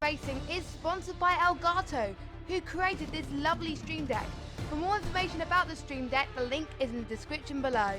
Racing is sponsored by Elgato, who created this lovely Stream Deck. For more information about the Stream Deck, the link is in the description below.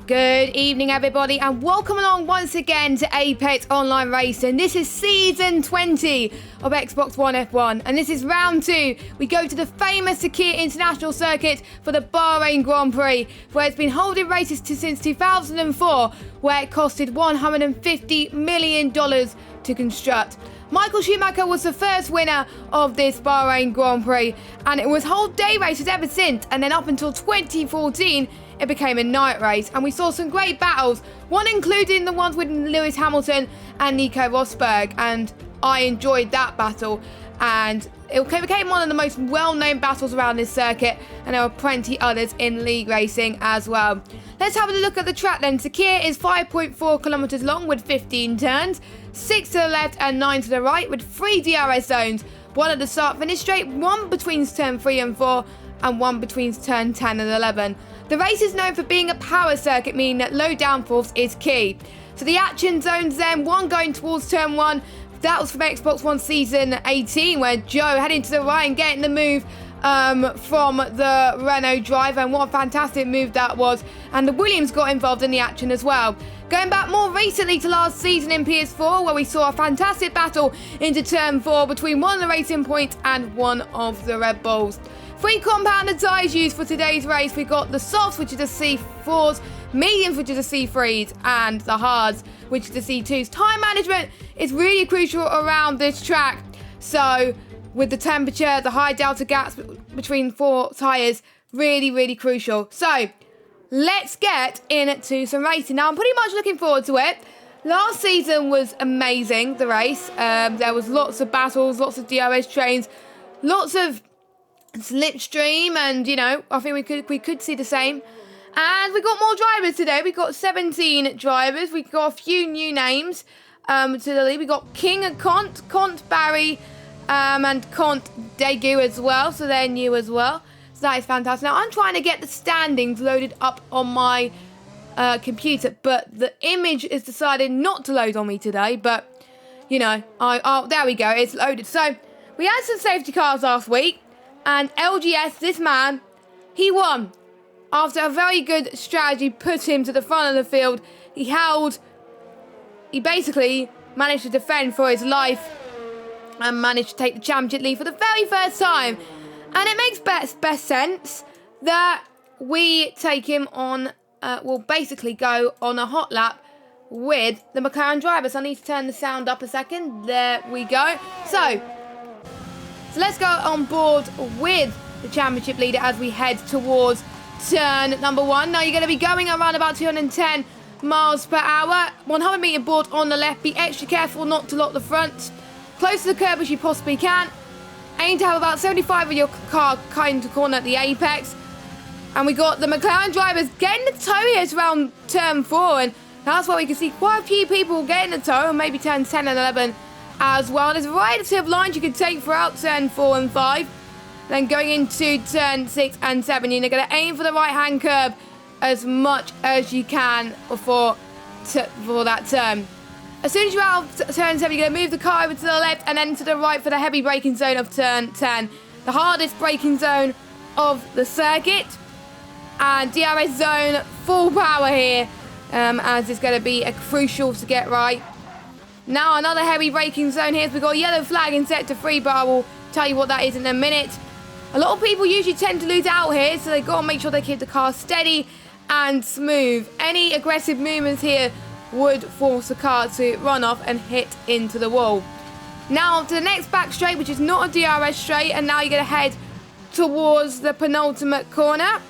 Good evening, everybody, and welcome along once again to Apex Online Racing. This is Season 20 of Xbox One F1, and this is Round 2. We go to the famous Sakhir International Circuit for the Bahrain Grand Prix, where it's been holding races since 2004, where it costed $150 million to construct. Michael Schumacher was the first winner of this Bahrain Grand Prix, and it was whole day races ever since, and then up until 2014, it became a night race, and we saw some great battles, one including the ones with Lewis Hamilton and Nico Rosberg, and I enjoyed that battle, and it became one of the most well-known battles around this circuit, and there were plenty others in league racing as well. Let's have a look at the track then. Sakhir is 5.4 kilometers long with 15 turns, 6 to the left and 9 to the right, with 3 DRS zones, 1 at the start-finish straight, 1 between turn 3 and 4, and 1 between turn 10 and 11. The race is known for being a power circuit, meaning that low downforce is key. So the action zones then, 1 going towards turn 1, that was from Xbox One Season 18, where Joe heading to the right and getting the move from the Renault driver, and what a fantastic move that was. And the Williams got involved in the action as well. Going back more recently to last season in PS4, where we saw a fantastic battle into turn 4 between one of the Racing Points and one of the Red Bulls. 3 compounded tyres used for today's race. We got the softs, which is the C4s, mediums, which is the C3s, and the hards, which is the C2s. Time management is really crucial around this track. So with the temperature, the high delta gaps between 4 tyres, really crucial. So let's get into some racing. Now, I'm pretty much looking forward to it. Last season was amazing, the race. There was lots of battles, lots of DRS trains, lots of slipstream, and you know, I think we could see the same. And we got more drivers today. We got 17 drivers. We got a few new names to the league. We got King and Cont Barry, and Cont Daegu as well. So they're new as well. So that is fantastic. Now I'm trying to get the standings loaded up on my computer, but the image is decided not to load on me today. But you know, there we go. It's loaded. So we had some safety cars last week. And LGS, this man, he won. After a very good strategy put him to the front of the field, he basically managed to defend for his life and managed to take the championship lead for the very first time. And it makes best sense that we take him on, we'll basically go on a hot lap with the McLaren driver. So I need to turn the sound up a second. There we go. So let's go on board with the championship leader as we head towards turn number 1. Now you're going to be going around about 210 miles per hour. 100 meter board on the left. Be extra careful not to lock the front. Close to the curb as you possibly can. Aim to have about 75 of your car kind of corner at the apex. And we got the McLaren drivers getting the toe here around turn 4. And that's why we can see quite a few people getting the toe. And maybe turn 10 and 11 as well. There's a variety of lines you can take throughout turn 4 and 5. Then going into turn 6 and 7, you're going to aim for the right-hand curb as much as you can for that turn. As soon as you're out of turn 7, you're going to move the car over to the left and then to the right for the heavy braking zone of turn 10. The hardest braking zone of the circuit. And DRS zone, full power here, as it's going to be crucial to get right. Now another heavy braking zone here. So we've got a yellow flag in sector 3, but I will tell you what that is in a minute. A lot of people usually tend to lose out here, so they've got to make sure they keep the car steady and smooth. Any aggressive movements here would force the car to run off and hit into the wall. Now to the next back straight, which is not a DRS straight, and now you're going to head towards the penultimate corner.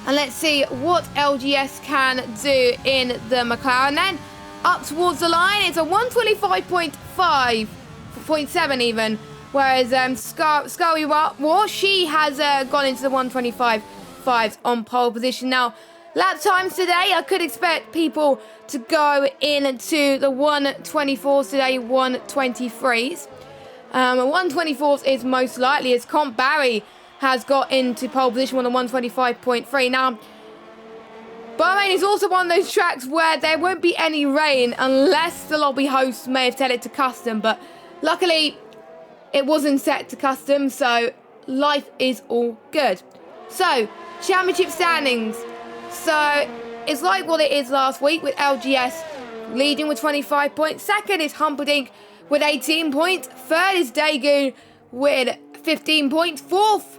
And let's see what LGS can do in the McLaren then. Up towards the line, it's a 125.5, 0.7 even. Whereas Scully War, she has gone into the 125.5s on pole position. Now, lap times today, I could expect people to go into the 124s today, 123s. 124s is most likely, as Comp Barry has got into pole position on the 125.3. Now, Bahrain is also one of those tracks where there won't be any rain unless the lobby hosts may have set it to custom. But luckily, it wasn't set to custom, so life is all good. So, championship standings. So, it's like what it is last week with LGS leading with 25 points. Second is Humperdinck with 18 points. Third is Dagoon with 15 points. Fourth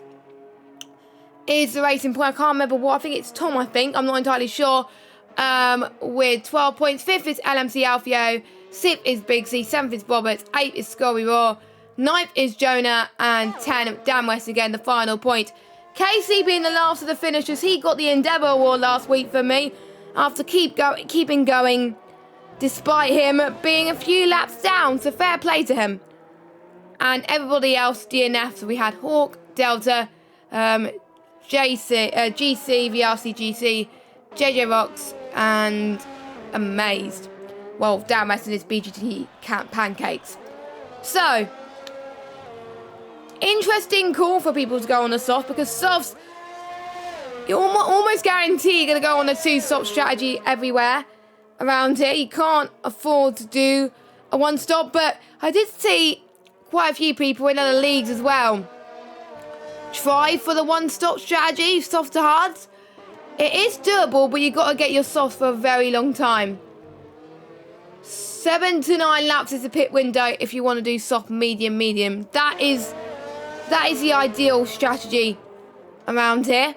is the Racing Point. I can't remember what. I think it's Tom, I think. I'm not entirely sure. With 12 points. Fifth is LMC Alfio. Sixth is Big C. Seventh is Roberts. Eighth is Scully Raw. Ninth is Jonah. And 10, Dan West again, the final point. Casey being the last of the finishers. He got the Endeavour Award last week for me. After keeping going. Despite him being a few laps down. So fair play to him. And everybody else, DNF. So we had Hawk, Delta, GC, VRC GC, JJ Rocks, and Amazed. Well, Dan West and his BGT pancakes. So, interesting call for people to go on the soft, because softs, you almost guarantee you're going to go on a 2-stop strategy everywhere around here. You can't afford to do a 1-stop, but I did see quite a few people in other leagues as well try for the 1-stop strategy, soft to hards. It is doable, but you've got to get your softs for a very long time. 7 to 9 laps is the pit window if you want to do soft, medium, medium. That is the ideal strategy around here.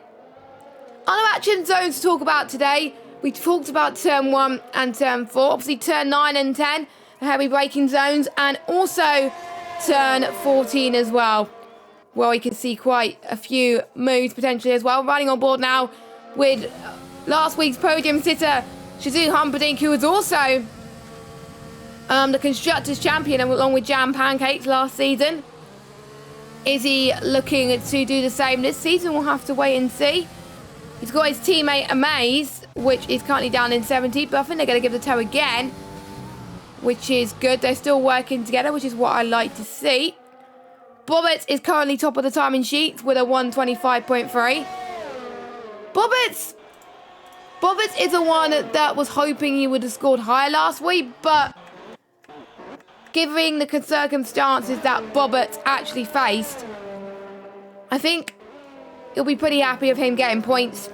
Other action zones to talk about today. We talked about turn 1 and turn 4. Obviously turn 9 and 10 are heavy braking zones, and also turn 14 as well. Well, you can see quite a few moves potentially as well. Running on board now with last week's podium sitter, Shazoo Humperdinck, who was also the Constructors' Champion along with Jam Pancakes last season. Is he looking to do the same this season? We'll have to wait and see. He's got his teammate Amaze, which is currently down in 70, but I think they're going to give the tow again, which is good. They're still working together, which is what I like to see. Bobbitts is currently top of the timing sheet with a 125.3. Bobbitts is the one that was hoping he would have scored higher last week, but given the circumstances that Bobbitts actually faced, I think he'll be pretty happy with him getting points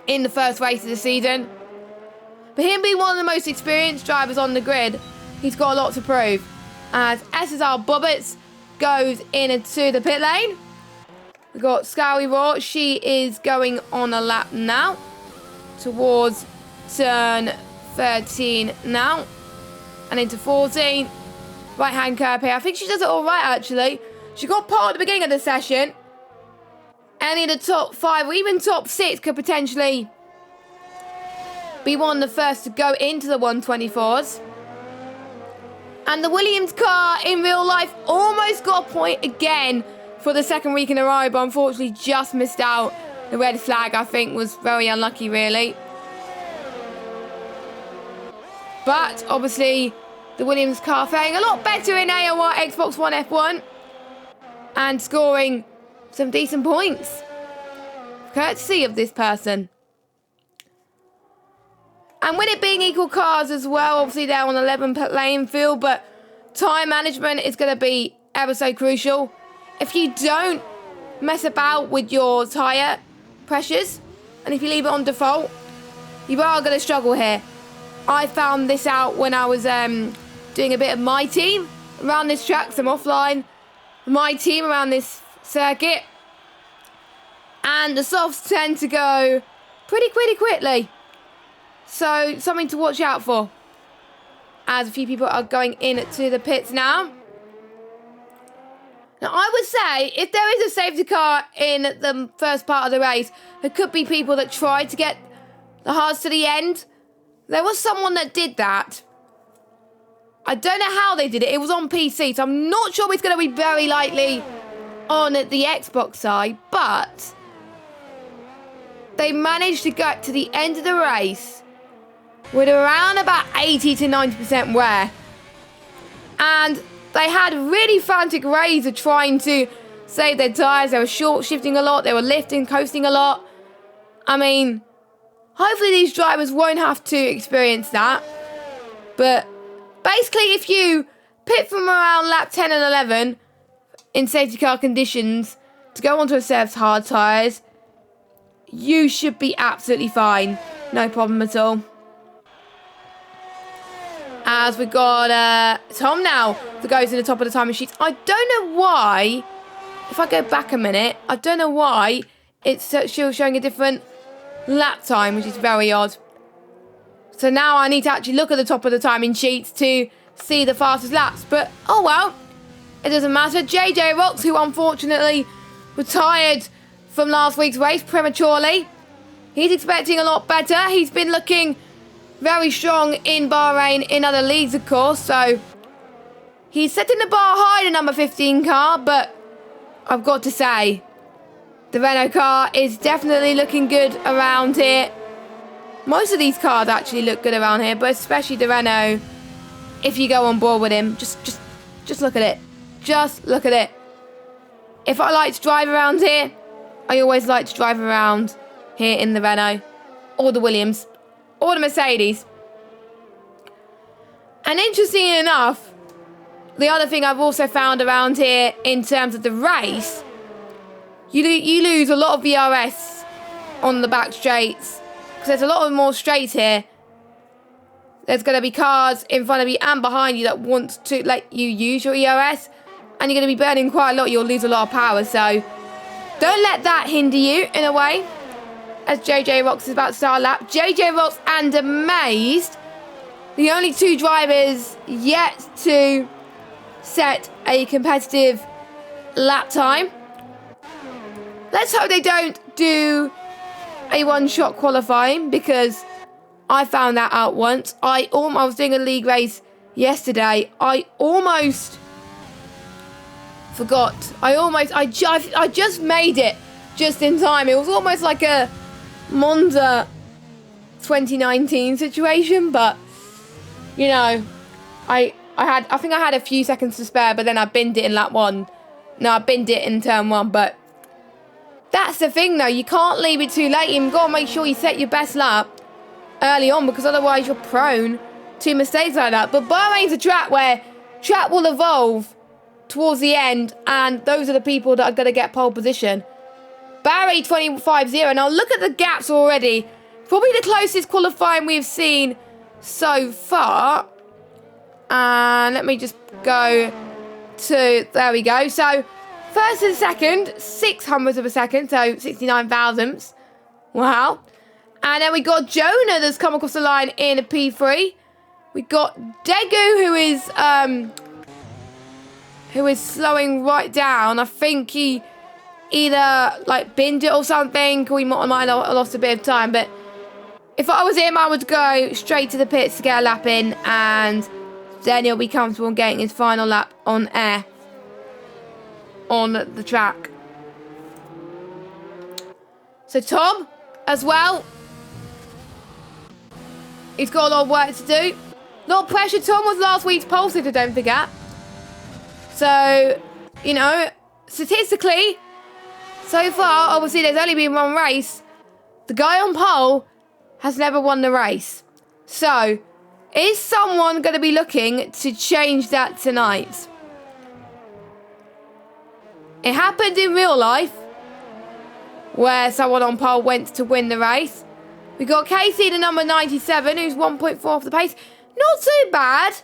in the first race of the season. But him being one of the most experienced drivers on the grid, he's got a lot to prove. As SSR Bobbitts goes into the pit lane. We've got Scowy Raw. She is going on a lap now towards turn 13 now and into 14. Right hand curve here. I think she does it all right actually. She got pole at the beginning of the session. Any of the top 5 or even top 6 could potentially be one of the first to go into the 124s. And the Williams car in real life almost got a point again for the second week in a row, but unfortunately just missed out. The red flag, I think, was very unlucky, really. But obviously, the Williams car faring a lot better in AOR Xbox One F1 and scoring some decent points. Courtesy of this person. And with it being equal cars as well, obviously they're on 11 lane field, but time management is going to be ever so crucial. If you don't mess about with your tyre pressures, and if you leave it on default, you are going to struggle here. I found this out when I was doing a bit of my team around this track, some offline, my team around this circuit. And the softs tend to go pretty quickly. So, something to watch out for. as a few people are going into the pits now. Now, I would say, if there is a safety car in the first part of the race, there could be people that tried to get the hards to the end. There was someone that did that. I don't know how they did it. It was on PC, so I'm not sure it's going to be very likely on the Xbox side, but they managed to get to the end of the race with around about 80 to 90% wear. And they had really frantic ways of trying to save their tyres. They were short shifting a lot. They were lifting, coasting a lot. I mean, hopefully these drivers won't have to experience that. But basically, if you pit from around lap 10 and 11 in safety car conditions to go onto a set of hard tyres, you should be absolutely fine. No problem at all. As we've got Tom now that goes in the top of the timing sheets. I don't know why, if I go back a minute, I don't know why it's still showing a different lap time, which is very odd. So now I need to actually look at the top of the timing sheets to see the fastest laps. But, oh well, it doesn't matter. JJ Rocks, who unfortunately retired from last week's race prematurely. He's expecting a lot better. He's been looking very strong in Bahrain in other leagues, of course. So he's setting the bar high, the number 15 car. But I've got to say, the Renault car is definitely looking good around here. Most of these cars actually look good around here, but especially the Renault. If you go on board with him, just look at it. Just look at it. If I like to drive around here, I always like to drive around here in the Renault, or the Williams, or the Mercedes. And interestingly enough, the other thing I've also found around here in terms of the race, you lose a lot of VRS on the back straights, because there's a lot of more straights here. There's going to be cars in front of you and behind you that want to let you use your ERS, and you're going to be burning quite a lot. You'll lose a lot of power, so don't let that hinder you in a way. As JJ Rocks is about to start a lap. JJ Rocks and Amazed, the only two drivers yet to set a competitive lap time. Let's hope they don't do a one-shot qualifying, because I found that out once. I was doing a league race yesterday. I almost forgot. I just made it just in time. It was almost like a Monza 2019 situation, but you know, I think I had a few seconds to spare, but then I binned it in lap 1. No, I binned it in turn 1, but that's the thing though, you can't leave it too late. You've got to make sure you set your best lap early on, because otherwise you're prone to mistakes like that. But Bahrain's a track where track will evolve towards the end, and those are the people that are going to get pole position. Barry 25-0. Now look at the gaps already. Probably the closest qualifying we've seen so far. And let me just go to, there we go. So first and second, 600ths of a second, so 69 thousandths. Wow. And then we got Jonah that's come across the line in a P3. We got Degu, who is slowing right down. I think he either like binned it or something, or he might have lost a bit of time. But if I was him, I would go straight to the pits to get a lap in, and then he'll be comfortable in getting his final lap on air on the track. So Tom, as well, he's got a lot of work to do. A lot of pressure. Tom was last week's pole sitter, don't forget. So, you know, statistically, so far, obviously there's only been one race. The guy on pole has never won the race. So, is someone going to be looking to change that tonight? It happened in real life, where someone on pole went to win the race. We got Casey, the number 97, who's 1.4 off the pace. Not too bad.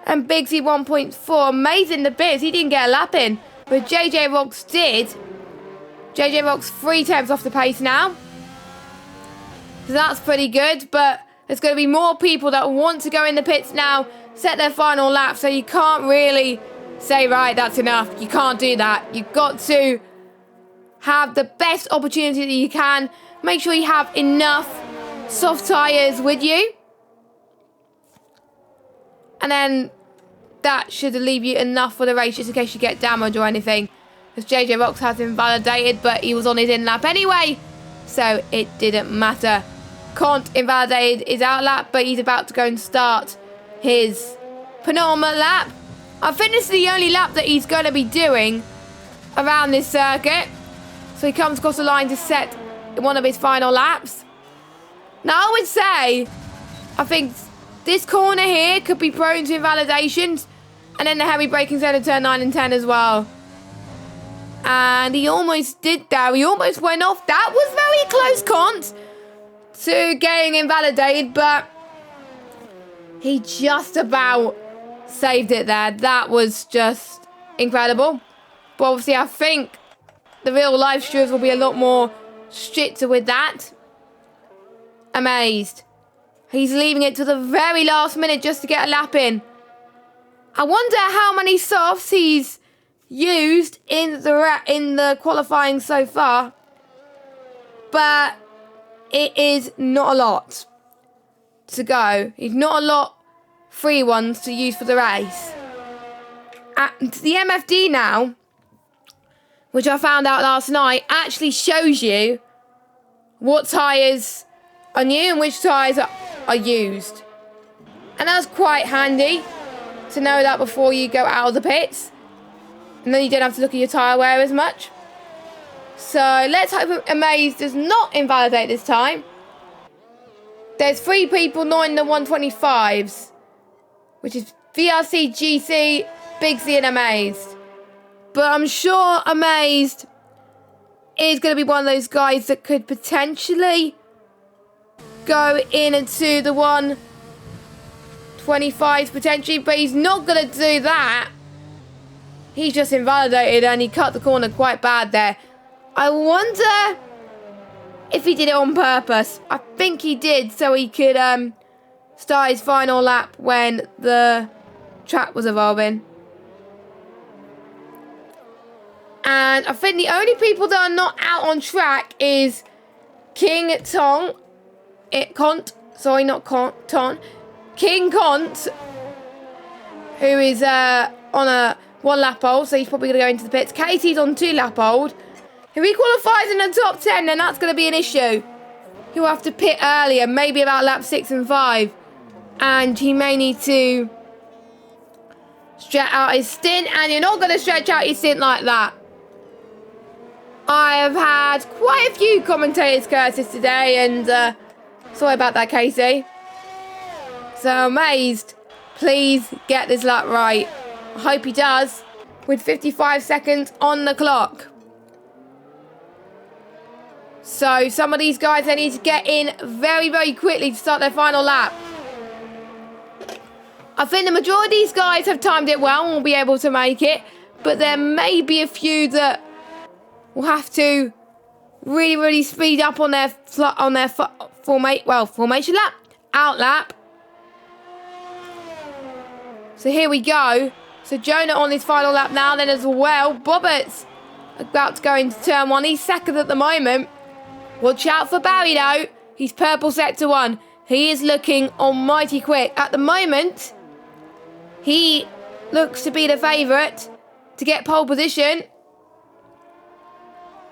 And Bigsy 1.4, amazing the bits. He didn't get a lap in, but JJ Rocks did. JJ Rocks 3 tenths off the pace now. So that's pretty good, but There's going to be more people that want to go in the pits now, set their final lap. So you can't really say, right, that's enough. You can't do that. You've got to have the best opportunity that you can. Make sure you have enough soft tyres with you. And then that should leave you enough for the race, just in case you get damaged or anything. Because JJ Rocks has invalidated, but he was on his in lap anyway, so it didn't matter. Cont invalidated his out lap, but he's about to go and start his penultimate lap. I think this is the only lap that he's going to be doing around this circuit. So he comes across the line to set one of his final laps. Now I would say, I think this corner here could be prone to invalidations. And then the heavy braking zone of turn 9 and 10 as well. And he almost did that. He almost went off. That was very close, Cont, to getting invalidated. But he just about saved it there. That was just incredible. But obviously, I think the real live stewards will be a lot more stricter with that. Amazed. He's leaving it to the very last minute just to get a lap in. I wonder how many softs he's used in the qualifying so far. But it is not a lot to go. It's not a lot free ones to use for the race. And the MFD now, which I found out last night, actually shows you what tyres are new and which tyres are used. And that's quite handy to know that before you go out of the pits. And then you don't have to look at your tyre wear as much. So let's hope Amaze does not invalidate this time. There's 3 people not in the 125s, which is VRC, GC, Big C and Amazed. But I'm sure Amazed is going to be one of those guys that could potentially go into the 125s potentially, but he's not going to do that. He's just invalidated and he cut the corner quite bad there. I wonder if he did it on purpose. I think he did, so he could start his final lap when the track was evolving. And I think the only people that are not out on track is King Cont. King Cont, who is on a 1 lap hold, so he's probably going to go into the pits. Casey's on 2 lap hold. If he qualifies in the top 10, then that's going to be an issue. He'll have to pit earlier, maybe about lap 6 and 5. And he may need to stretch out his stint, and you're not going to stretch out your stint like that. I have had quite a few commentators curses today, and sorry about that, Casey. So Amazed, please get this lap right. I hope he does, with 55 seconds on the clock. So some of these guys, they need to get in very, very quickly to start their final lap. I think the majority of these guys have timed it well and will be able to make it, but there may be a few that will have to really, really speed up on their formation lap, out lap. So here we go. So Jonah on his final lap now then as well. Bobbert's about to go into turn 1. He's second at the moment. Watch out for Barry though. He's purple sector 1. He is looking almighty quick. At the moment, he looks to be the favourite to get pole position.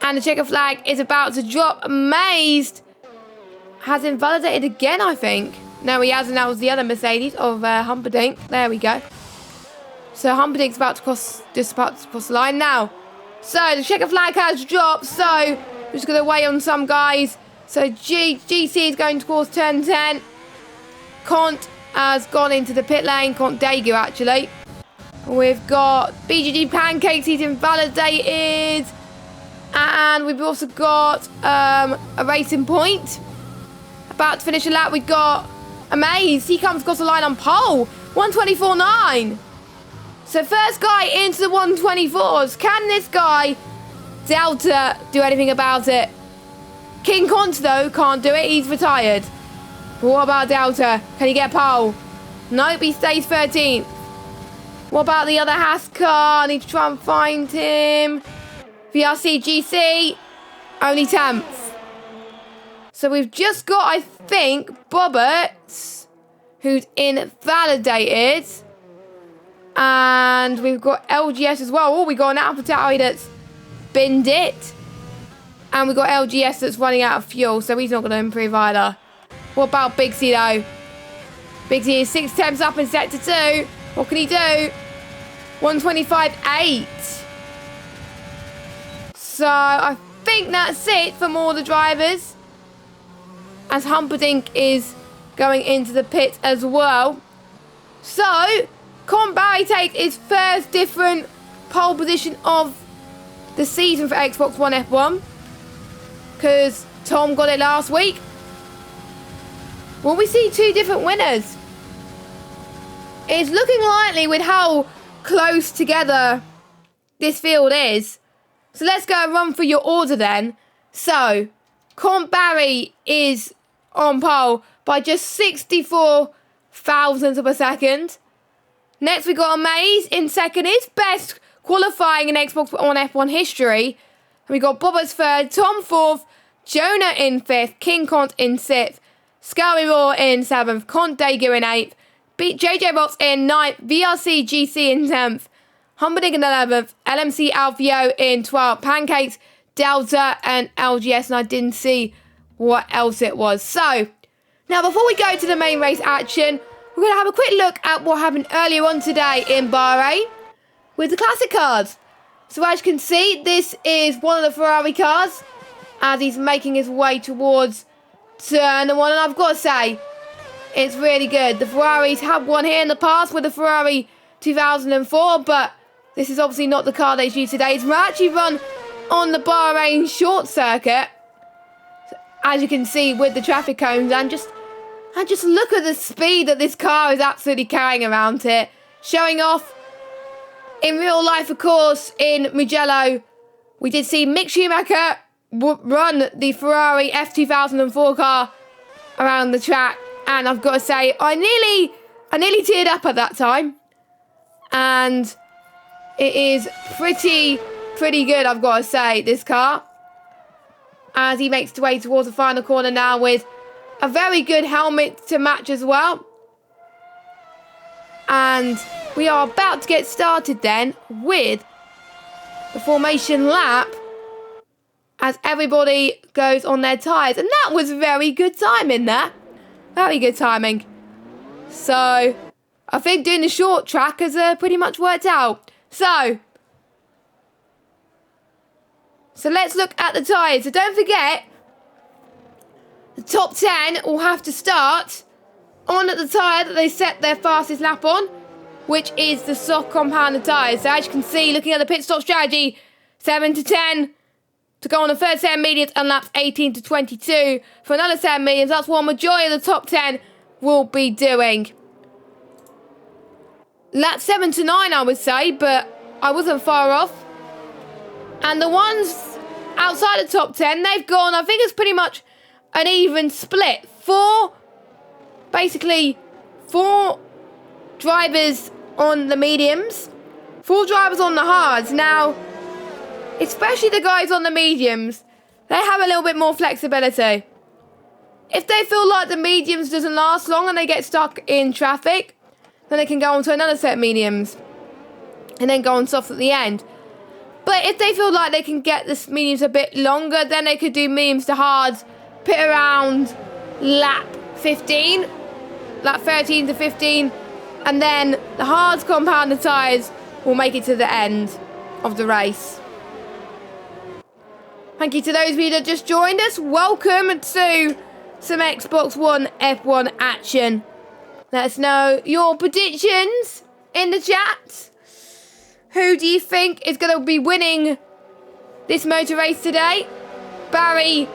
And the checker flag is about to drop. Amazed has invalidated again, I think. No, he hasn't. That was the other Mercedes of Humperdinck. There we go. So Humperdinck's about to cross the line now. So the checker flag has dropped. So we're just going to wait on some guys. So GC is going towards turn 10. Cont has gone into the pit lane. Cont Daegu, actually. We've got BGG Pancakes. He's invalidated. And we've also got a Racing Point. About to finish a lap. We've got Amaze. He comes across the line on pole. 124.9. So first guy into the 124s. Can this guy, Delta, do anything about it? King Cont, though, can't do it. He's retired. What about Delta? Can he get pole? Nope, he stays 13th. What about the other Haas car? I need to try and find him. VRC GC, only 10th. So we've just got, I think, Bobbert, who's invalidated. And we've got LGS as well. Oh, we got an AlphaTauri that's binned it. And we've got LGS that's running out of fuel, so he's not going to improve either. What about Big C, though? Big C is 6 tenths up in Sector 2. What can he do? 125.8. So, I think that's it from all the drivers. As Humperdinck is going into the pit as well. So, Con Barry takes his first different pole position of the season for Xbox One F1. Because Tom got it last week. Will we see 2 different winners? It's looking likely with how close together this field is. So let's go and run through your order then. So, Con Barry is on pole by just 64 thousandths of a second. Next we got Amaze in second, his best qualifying in Xbox One F1 history. And we got Bobber's third, Tom fourth, Jonah in fifth, King Cont in sixth, Scully Raw in seventh, Cont Dager in eighth, JJ Box in ninth, VRC GC in 10th, Humperdinck in 11th, LMC Alfio in 12th, Pancakes, Delta and LGS, and I didn't see what else it was. So, now before we go to the main race action, we're going to have a quick look at what happened earlier on today in Bahrain with the classic cars. So as you can see, this is one of the Ferrari cars as he's making his way towards turn 1, and I've got to say, it's really good. The Ferraris have won here in the past with the Ferrari 2004, but this is obviously not the car they use today. It's actually run on the Bahrain short circuit, as you can see with the traffic cones, and just look at the speed that this car is absolutely carrying around here, showing off. In real life, of course, in Mugello, we did see Mick Schumacher run the Ferrari F2004 car around the track, and I've got to say, I nearly teared up at that time, and it is pretty good, I've got to say, this car, as he makes his way towards the final corner now with a very good helmet to match as well. And we are about to get started then with the formation lap as everybody goes on their tyres. And that was very good timing there. Very good timing. So, I think doing the short track has pretty much worked out. So let's look at the tyres. So don't forget, the top 10 will have to start on the tyre that they set their fastest lap on, which is the soft compounded tyres. So as you can see, looking at the pit stop strategy, 7 to 10 to go on the third set of mediums, and laps 18 to 22 for another set of mediums. That's what a majority of the top 10 will be doing. Lap 7 to 9, I would say, but I wasn't far off. And the ones outside the top 10, they've gone, I think it's pretty much an even split. Basically, 4 drivers on the mediums, 4 drivers on the hards. Now, especially the guys on the mediums, they have a little bit more flexibility. If they feel like the mediums doesn't last long and they get stuck in traffic, then they can go on to another set of mediums and then go on soft at the end. But if they feel like they can get the mediums a bit longer, then they could do mediums to hards, pit around lap 15, lap 13 to 15, and then the hards compounded tyres will make it to the end of the race. Thank you to those of you that just joined us. Welcome to some Xbox One F1 action. Let us know your predictions in the chat. Who do you think is going to be winning this motor race today? Barry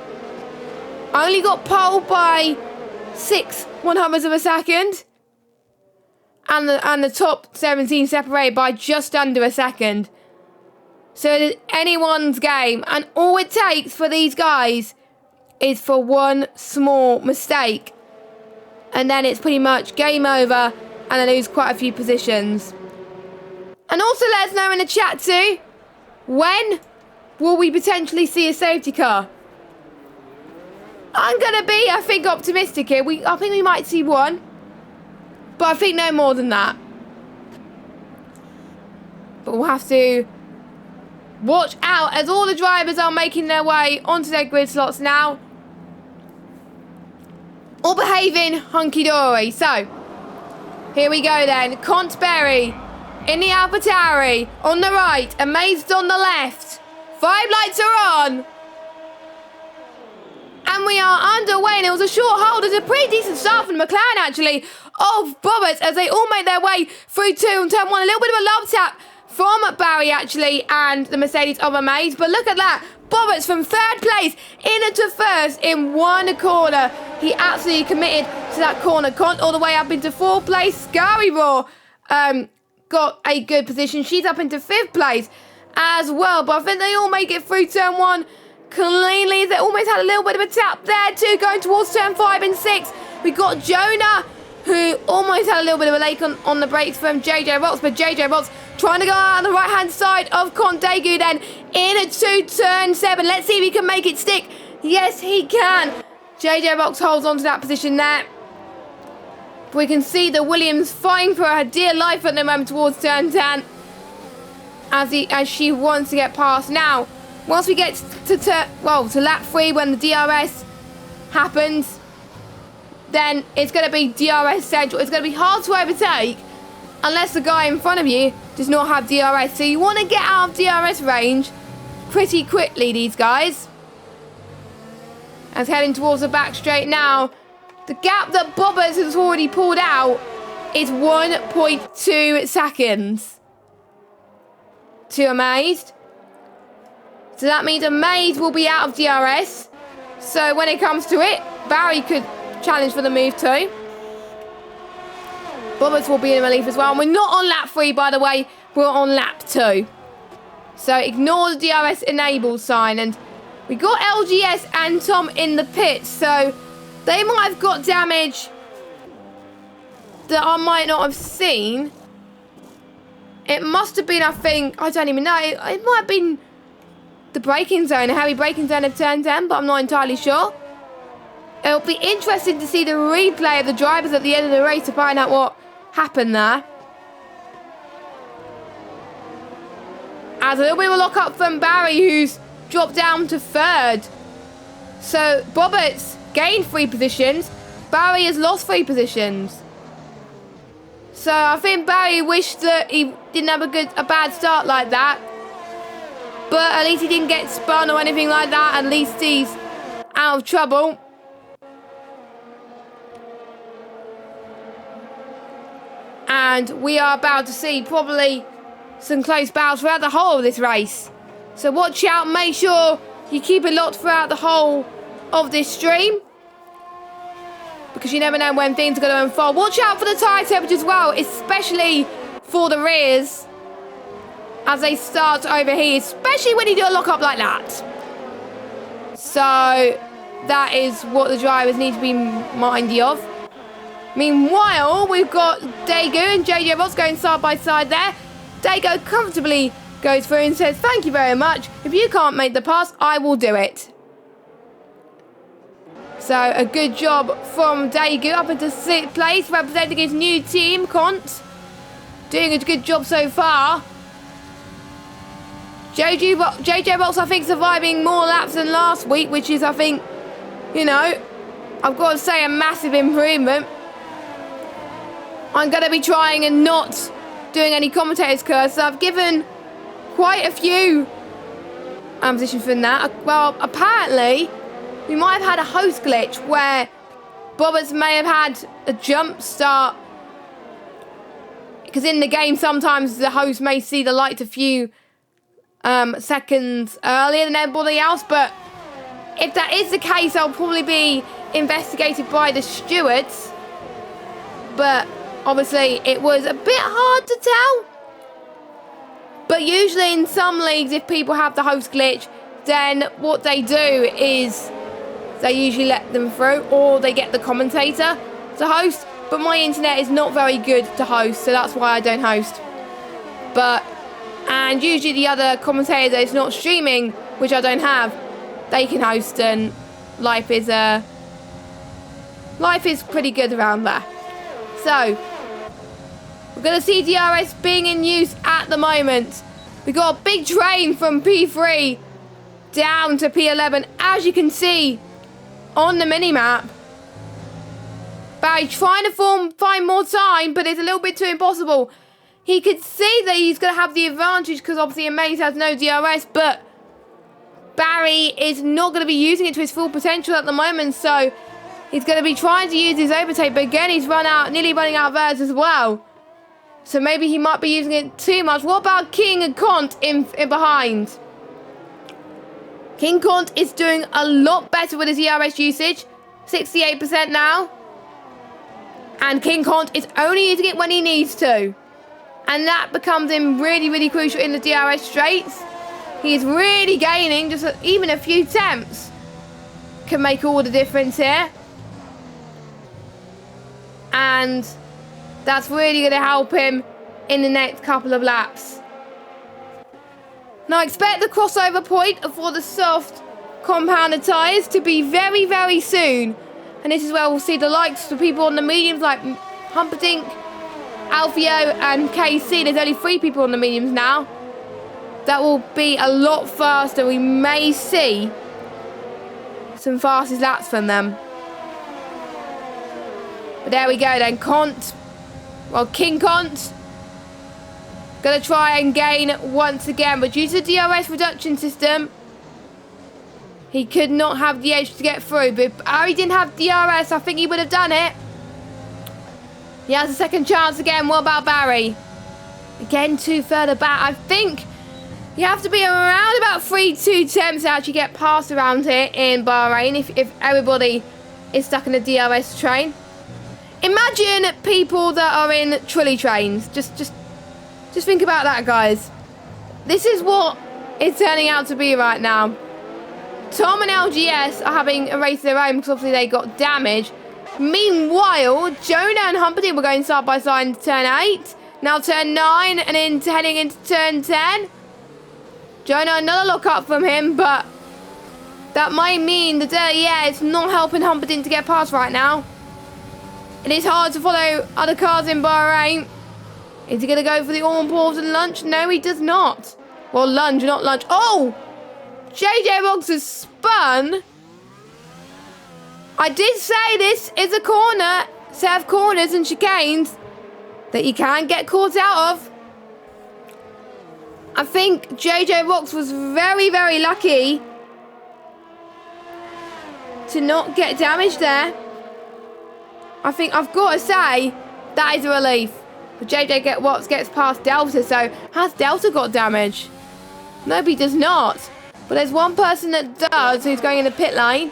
only got pole by 6 100ths of a second. And the top 17 separated by just under a second. So it is anyone's game. And all it takes for these guys is for one small mistake. and then it's pretty much game over, and I lose quite a few positions. And also let us know in the chat too, when will we potentially see a safety car? I'm going to be, I think, optimistic here. I think we might see one, but I think no more than that. But we'll have to watch out as all the drivers are making their way onto their grid slots now. All behaving hunky-dory. So, here we go then. Contberry in the AlphaTauri on the right. Amazed on the left. 5 lights are on. And we are underway, and it was a short hold. It's a pretty decent start from the McLaren, actually, of Bobbert as they all make their way through 2 and turn 1. A little bit of a love tap from Barry, actually, and the Mercedes of Amaze. But look at that. Bobbert's from 3rd place into 1st in 1 corner. He absolutely committed to that corner. Cont all the way up into 4th place. Scary Raw got a good position. She's up into 5th place as well. But I think they all make it through turn 1 cleanly. They almost had a little bit of a tap there too, going towards turn 5 and 6. We got Jonah, who almost had a little bit of a lake on the brakes from JJ Rocks, but JJ Rocks trying to go out on the right hand side of Condegu then into turn 7. Let's see if he can make it stick. Yes, he can. JJ Rocks holds on to that position there. We can see the Williams fighting for her dear life at the moment towards turn 10 as she wants to get past. Now, once we get to lap 3, when the DRS happens, then it's going to be DRS central. It's going to be hard to overtake unless the guy in front of you does not have DRS. So you want to get out of DRS range pretty quickly, these guys. As heading towards the back straight now, the gap that Bobbers has already pulled out is 1.2 seconds to Amazed. So that means Amazed will be out of DRS. So when it comes to it, Barry could challenge for the move too. Bobbers will be in relief as well. And we're not on lap 3, by the way. We're on lap 2. So ignore the DRS enable sign. And we got LGS and Tom in the pits. So they might have got damage that I might not have seen. It must have been, I think, I don't even know. It might have been the braking zone, a heavy braking zone of turn 10, but I'm not entirely sure. It'll be interesting to see the replay of the drivers at the end of the race to find out what happened there. As a little bit of a lock up from Barry, who's dropped down to 3rd. So Bobbert's gained 3 positions. Barry has lost 3 positions. So I think Barry wished that he didn't have a bad start like that. But at least he didn't get spun or anything like that. At least he's out of trouble. And we are about to see probably some close battles throughout the whole of this race. So watch out. Make sure you keep it locked throughout the whole of this stream, because you never know when things are going to unfold. Watch out for the tyre temperature as well, especially for the rears as they start to overheat, especially when you do a lock-up like that. So that is what the drivers need to be mindy of. Meanwhile, we've got Daegu and JJ Ross going side by side there. Daegu comfortably goes through and says, "Thank you very much. If you can't make the pass, I will do it." So a good job from Daegu up into 6th place, representing his new team, Cont. Doing a good job so far. JJ Ross, I think, surviving more laps than last week, which is, I think, you know, I've got to say, a massive improvement. I'm going to be trying and not doing any commentators curse. So I've given quite a few positions from that. Well, apparently, we might have had a host glitch where Bobbers may have had a jump start. Because in the game, sometimes the host may see the light a few seconds earlier than everybody else. But if that is the case, I'll probably be investigated by the stewards. But obviously, it was a bit hard to tell. But usually in some leagues, if people have the host glitch, then what they do is they usually let them through, or they get the commentator to host, but my internet is not very good to host, so that's why I don't host. And usually the other commentators that is not streaming, which I don't have, they can host, and life is pretty good around there. So we're going to see DRS being in use at the moment. We got a big train from P3 down to P11, as you can see on the mini-map. Barry trying to find more time, but it's a little bit too impossible. He could see that he's going to have the advantage because obviously Amaze has no DRS, but Barry is not going to be using it to his full potential at the moment, so he's going to be trying to use his overtake, but again, he's nearly running out of theirs as well. So maybe he might be using it too much. What about King and Kont in behind? King Kont is doing a lot better with his ERS usage. 68% now. And King Kont is only using it when he needs to. And that becomes him really, really crucial in the DRS straights. He's really gaining. Just even a few attempts can make all the difference here. And that's really going to help him in the next couple of laps. Now expect the crossover point for the soft compounded tyres to be very, very soon. And this is where we'll see the likes of people on the mediums like Humperdinck, Alfio and KC. There's only 3 people on the mediums now. That will be a lot faster. We may see some fastest laps from them. But there we go then. King Kont gonna try and gain once again, but due to the DRS reduction system, he could not have the edge to get through. But if Barry didn't have DRS, I think he would have done it. He has a second chance again. What about Barry? Again, 2 further back. I think you have to be around about 3-2 attempts to actually get past around here in Bahrain if everybody is stuck in a DRS train. Imagine people that are in trolley trains. Just think about that, guys. This is what it's turning out to be right now. Tom and LGS are having a race of their own because obviously they got damage. Meanwhile, Jonah and Humperdinck were going side by side into turn 8. Now turn 9 and then heading into turn 10. Jonah, another lock up from him, but that might mean the dirty air is not helping Humperdinck to get past right now. It is hard to follow other cars in Bahrain. Is he going to go for the all-important lunge? No, he does not. Well, lunge, not lunge. Oh! JJ Roggs has spun. I did say this is a corner, set of corners and chicanes that you can get caught out of. I think JJ Roggs was very, very lucky to not get damaged there. I think I've got to say that is a relief. But JJ Roggs gets past Delta, so has Delta got damage? No, he does not. But there's one person that does who's going in the pit lane.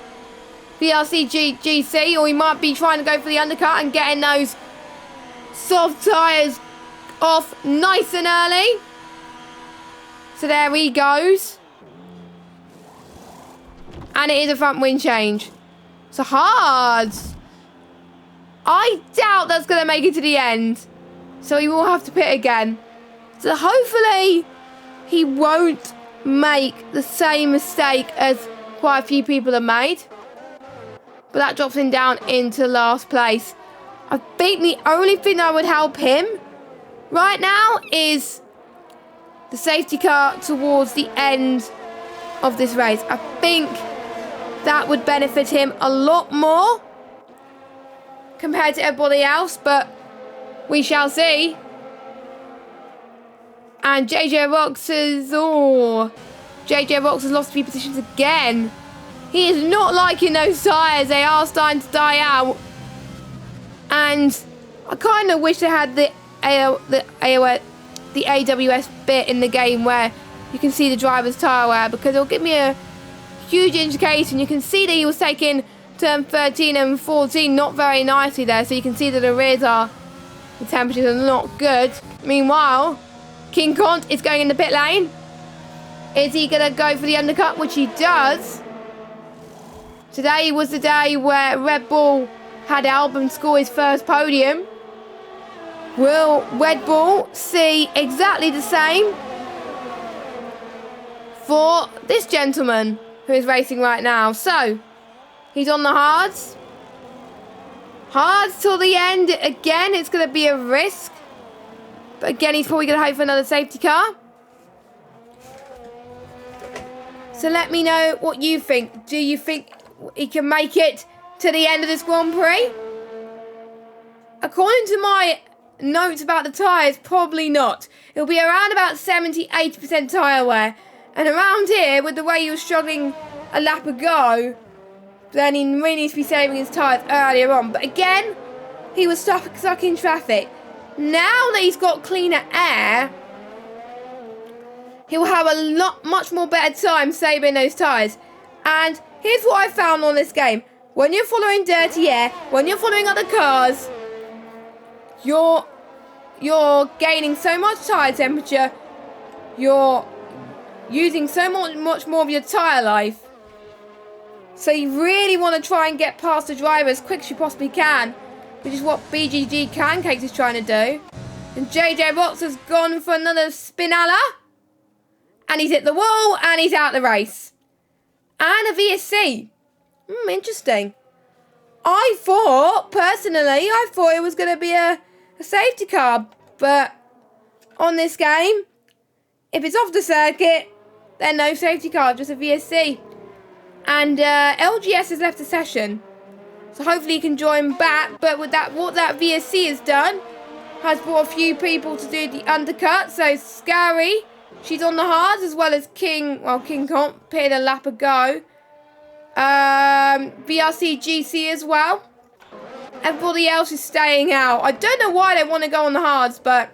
VRC GC, or he might be trying to go for the undercut and getting those soft tyres off nice and early. So there he goes. And it is a front wing change. So hard. I doubt that's going to make it to the end. So he will have to pit again. So hopefully he won't make the same mistake as quite a few people have made. But that drops him down into last place. I think the only thing that would help him right now is the safety car towards the end of this race. I think that would benefit him a lot more compared to everybody else, but we shall see. And JJ Roggs has lost a few positions again. He is not liking those tyres. They are starting to die out. And I kind of wish they had the AWS bit in the game where you can see the driver's tyre wear, because it'll give me a huge indication. You can see that he was taking turn 13 and 14 not very nicely there, so you can see that the temperatures are not good. Meanwhile, King Kont is going in the pit lane. Is he going to go for the undercut, which he does? Today was the day where Red Bull had Albon score his first podium. Will Red Bull see exactly the same for this gentleman who is racing right now? So, he's on the hards. Hards till the end. Again, it's going to be a risk. But again, he's probably going to hope for another safety car. So let me know what you think. Do you think he can make it to the end of this Grand Prix? According to my notes about the tyres, probably not. It'll be around about 70-80% tyre wear. And around here, with the way he was struggling a lap ago, then he really needs to be saving his tyres earlier on. But again, he was stuck in traffic. Now that he's got cleaner air, he'll have a much more better time saving those tyres. And here's what I found on this game. When you're following dirty air, when you're following other cars, you're gaining so much tyre temperature, you're using so much more of your tyre life. So you really want to try and get past the driver as quick as you possibly can, which is what BGG Pancakes is trying to do. And JJ Rocks has gone for another spinella. And he's hit the wall and he's out the race. And a VSC. Interesting. I thought it was going to be a safety car. But on this game, if it's off the circuit, then no safety car, just a VSC. And LGS has left the session. So hopefully he can join back. But with that, what that VSC has done, has brought a few people to do the undercut. So Scary, she's on the hards, as well as King. Well, King can't pit a lap ago. VRC GC as well. Everybody else is staying out. I don't know why they want to go on the hards, but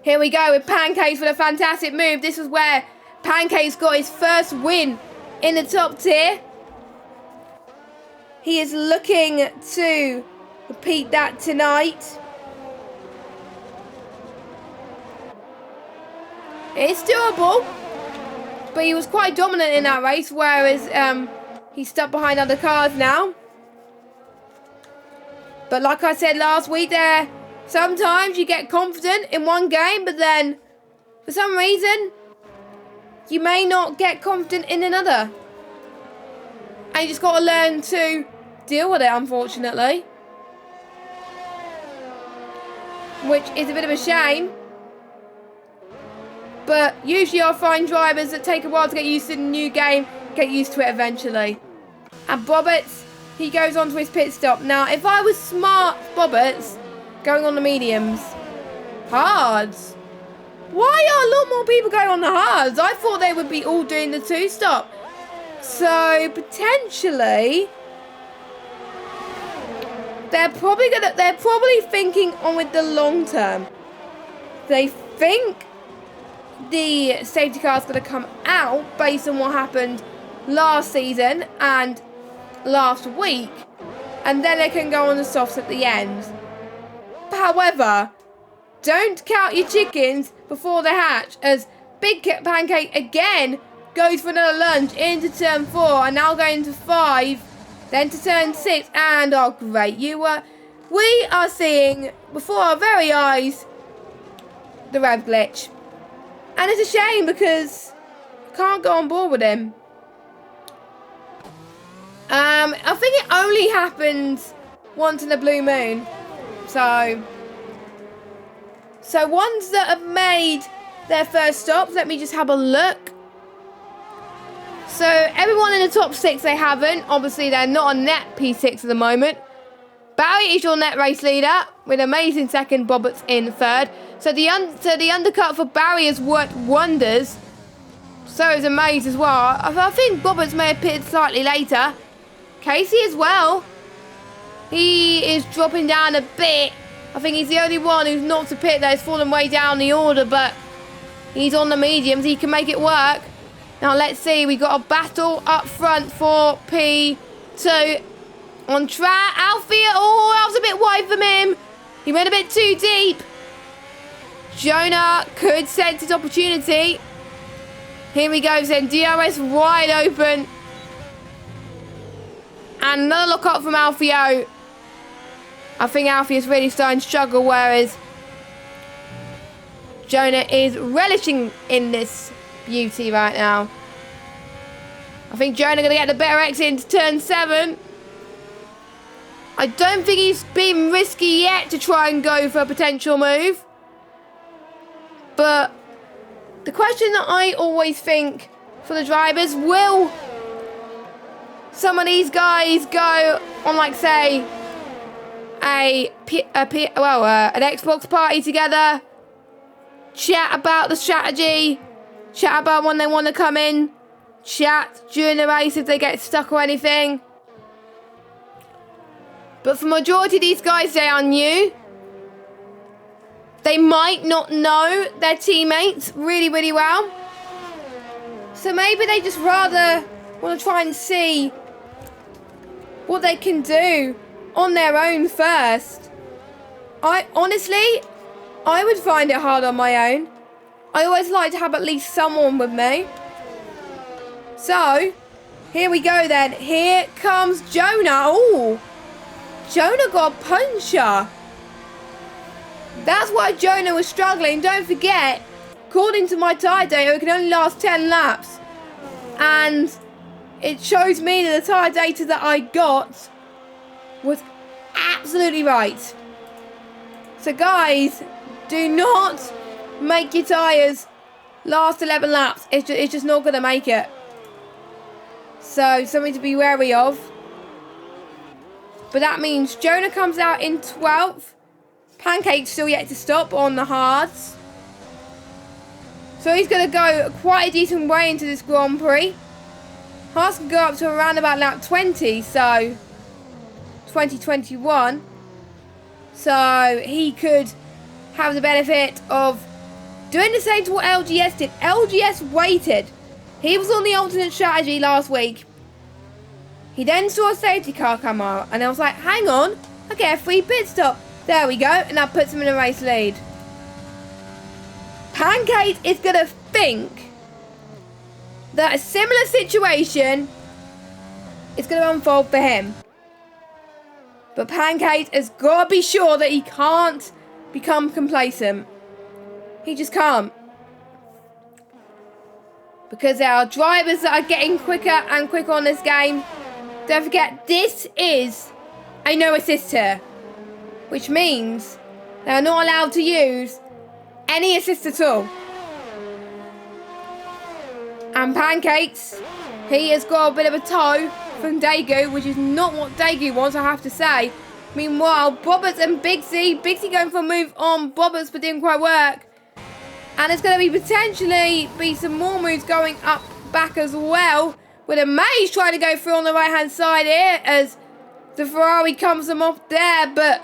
here we go with Pancakes with a fantastic move. This is where Pancakes got his first win in the top tier. He is looking to repeat that tonight. It's doable, but he was quite dominant in that race, whereas he's stuck behind other cars now. But like I said last week, sometimes you get confident in one game, but then for some reason you may not get confident in another. And you just got to learn to deal with it, unfortunately. Which is a bit of a shame. But usually I find drivers that take a while to get used to the new game, get used to it eventually. And Bobbitts, he goes on to his pit stop. Now, if I was smart Bobbitts, going on the mediums, hards. Why are a lot more people going on the hards? I thought they would be all doing the two-stop. So, potentially, they're probably thinking on with the long term. They think the safety car is going to come out based on what happened last season and last week, and then they can go on the softs at the end. However, don't count your chickens before they hatch, as Big Pancake again goes for another lunge into turn 4 and now going to 5, then to turn 6, and oh great, we are seeing before our very eyes the rev glitch. And it's a shame because I can't go on board with him. I think it only happens once in a blue moon. So ones that have made their first stops, let me just have a look. So everyone in the top 6, they haven't. Obviously, they're not on net P6 at the moment. Barry is your net race leader with amazing second. Bobbitts in third. So the undercut for Barry has worked wonders. So is Amaze as well. I think Bobbitts may have pitted slightly later. Casey as well. He is dropping down a bit. I think he's the only one who's not to pit that has fallen way down the order, but he's on the mediums. He can make it work. Now let's see. We got a battle up front for P2. On track, Alfie. Oh, that was a bit wide from him. He went a bit too deep. Jonah could sense his opportunity. Here he goes then. DRS wide open. And another look up from Alfio. I think Alfio's really starting to struggle, whereas Jonah is relishing in this beauty right now. I think Jonah going to get the better exit into turn 7. I don't think he's been risky yet to try and go for a potential move. But the question that I always think for the drivers, will some of these guys go on, like, say, an Xbox party together, chat about the strategy, chat about when they want to come in, chat during the race if they get stuck or anything. But for the majority of these guys, they are new. They might not know their teammates really, really well. So maybe they just rather want to try and see what they can do on their own first. I would find it hard on my own. I always like to have at least someone with me. So, here we go then. Here comes Jonah. Ooh, Jonah got a puncher. That's why Jonah was struggling. Don't forget, according to my tyre data, it can only last 10 laps. And it shows me that the tyre data that I got was absolutely right. So guys, do not make your tyres last 11 laps. It's just not going to make it. So, something to be wary of. But that means Jonah comes out in 12th. Pancake's still yet to stop on the hards. So he's going to go quite a decent way into this Grand Prix. Hards can go up to around about lap 20, so 2021. So he could have the benefit of doing the same to what LGS did. LGS waited. He was on the alternate strategy last week. He then saw a safety car come out, and I was like, hang on, I get a free pit stop. There we go, and that puts him in a race lead. Pancake is going to think that a similar situation is going to unfold for him. But Pancake has got to be sure that he can't become complacent. He just can't. Because there are drivers that are getting quicker and quicker on this game. Don't forget, this is a no assist tier, which means they are not allowed to use any assist at all. And Pancakes, he has got a bit of a toe from Daegu, which is not what Daegu wants, I have to say. Meanwhile, Bobbers and Bigsy going for a move on Bobbers, but didn't quite work. And there's going to be potentially some more moves going up back as well, with a Maze trying to go through on the right hand side here as the Ferrari comes them off there, but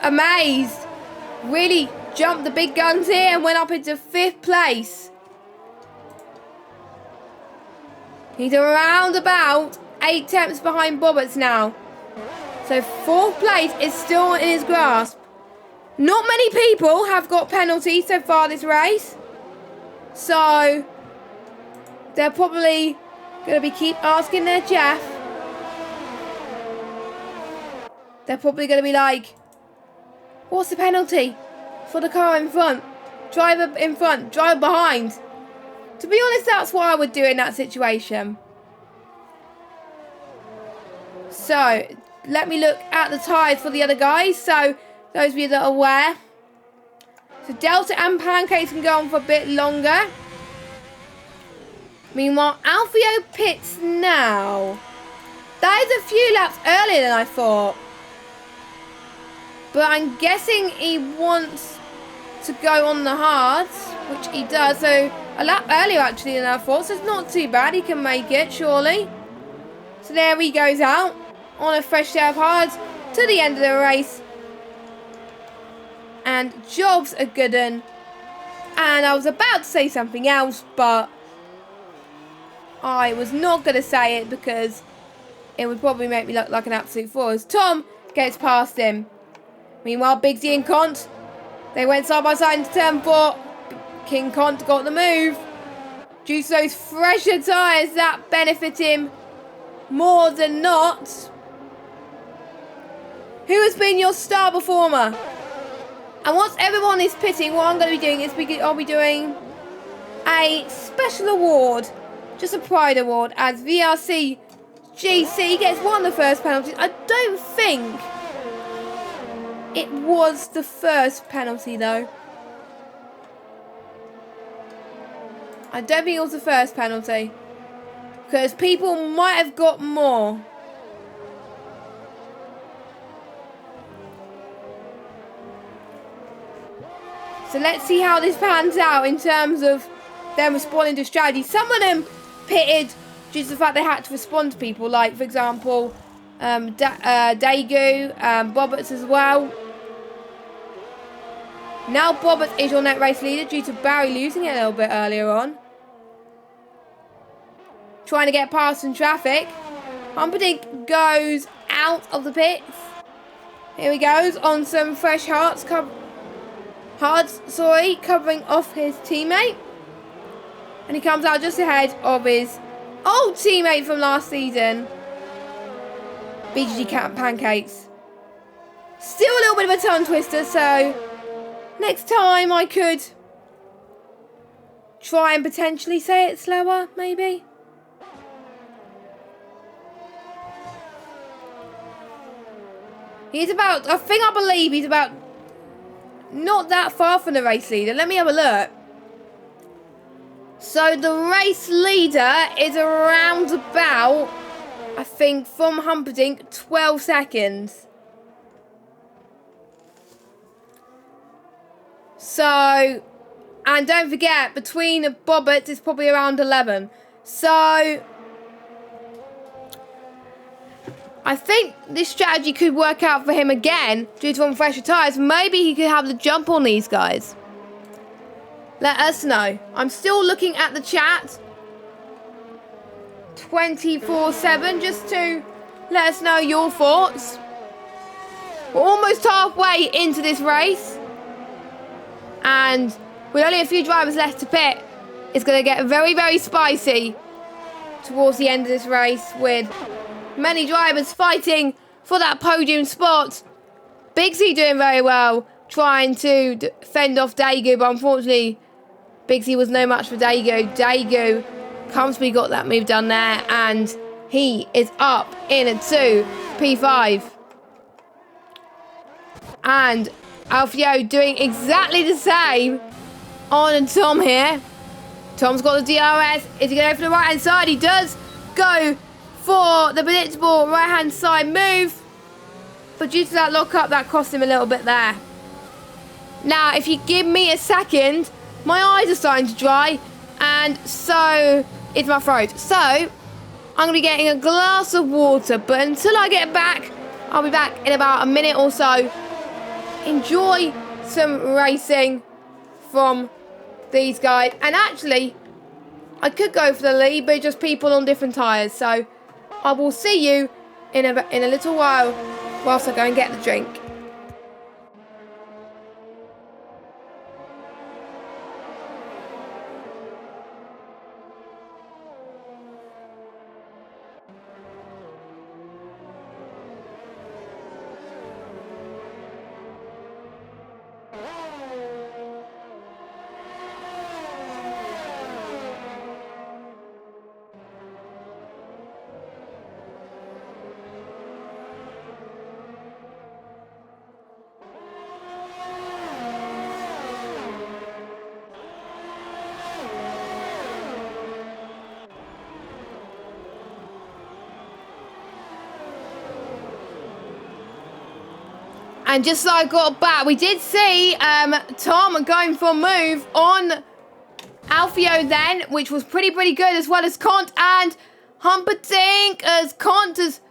a Maze really jumped the big guns here and went up into 5th place. He's around about 8 tenths behind Bobbers now. So 4th place is still in his grasp. Not many people have got penalties so far this race. So they're probably going to keep asking their Jeff. They're probably going to be like, what's the penalty for the car in front? Driver in front, driver behind. To be honest, that's what I would do in that situation. So, let me look at the tyres for the other guys. So, those of you that are aware. So, Delta and Pancakes can go on for a bit longer. Meanwhile, Alfio pits now. That is a few laps earlier than I thought. But I'm guessing he wants to go on the hards, which he does. So a lap earlier actually than I thought. So it's not too bad. He can make it, surely. So there he goes out on a fresh set of hards to the end of the race. And job's a good one. And I was about to say something else, but I was not going to say it because it would probably make me look like an absolute fool. As Tom gets past him. Meanwhile, Bigsy and Cont, they went side by side into turn 4. King Cont got the move. Due to those fresher tyres, that benefit him more than not. Who has been your star performer? And once everyone is pitting, what I'm going to be doing is I'll be doing a special award, just a pride award, as VRC GC gets one of the first penalties. I don't think it was the first penalty though. I don't think it was the first penalty, because people might have got more. So let's see how this pans out in terms of them responding to strategy. Some of them pitted due to the fact they had to respond to people, like, for example, Daegu, Bobberts as well. Now Bobberts is your net race leader due to Barry losing it a little bit earlier on. Trying to get past in traffic. Humperdinck goes out of the pits. Here he goes on some fresh hearts, covering off his teammate. And he comes out just ahead of his old teammate from last season, BGG Pancakes. Still a little bit of a tongue twister, so next time I could try and potentially say it slower, maybe. He's about, I believe he's about not that far from the race leader. Let me have a look. So the race leader is around about, I think, from Humperdinck, 12 seconds. So, and don't forget, between the Bobberts is probably around 11. So I think this strategy could work out for him again due to fresher tyres. Maybe he could have the jump on these guys. Let us know. I'm still looking at the chat 24/7 just to let us know your thoughts. We're almost halfway into this race, and with only a few drivers left to pit, it's going to get very, very spicy towards the end of this race, with many drivers fighting for that podium spot. Bigsy doing very well, trying to fend off Daegu, but unfortunately, Bigsy was no match for Daegu. Daegu comfortably got that move done there, and he is up in a 2 P5. And Alfio doing exactly the same on Tom here. Tom's got the DRS. Is he going for the right hand side? He does go for the predictable right hand side move, but due to that lock up, that cost him a little bit there. Now if you give me a second, my eyes are starting to dry, and so is my throat, so I'm gonna be getting a glass of water. But until I get back, I'll be back in about a minute or so. Enjoy some racing from these guys, and actually I could go for the lead, but just people on different tyres. So I will see you in a little while whilst I go and get the drink. And just as I got back, we did see Tom going for a move on Alfio then, which was pretty good, as well as Cont and Humperdinck. As Cont as,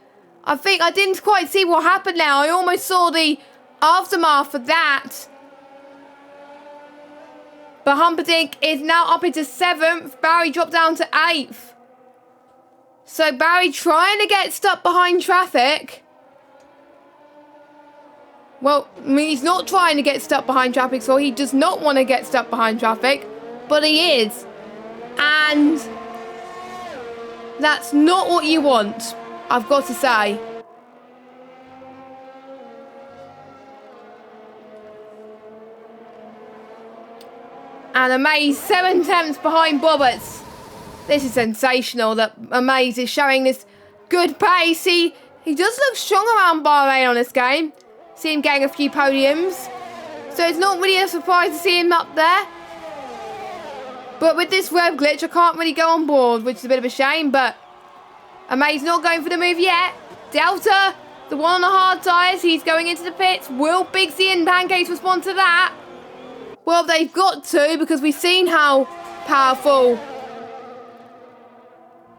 I think I didn't quite see what happened now. I almost saw the aftermath of that. But Humperdinck is now up into 7th. Barry dropped down to 8th. So Barry trying to get stuck behind traffic. Well, I mean, he's not trying to get stuck behind traffic, so he does not want to get stuck behind traffic, but he is. And that's not what you want, I've got to say. And Amaze 7 tenths behind Bobbers. This is sensational that Amaze is showing this good pace. He does look strong around Bahrain on this game. See him getting a few podiums. So it's not really a surprise to see him up there. But with this rev glitch, I can't really go on board, which is a bit of a shame. But Amaze not going for the move yet. Delta, the one on the hard tyres, he's going into the pits. Will Bigsy and Pancakes respond to that? Well, they've got to, because we've seen how powerful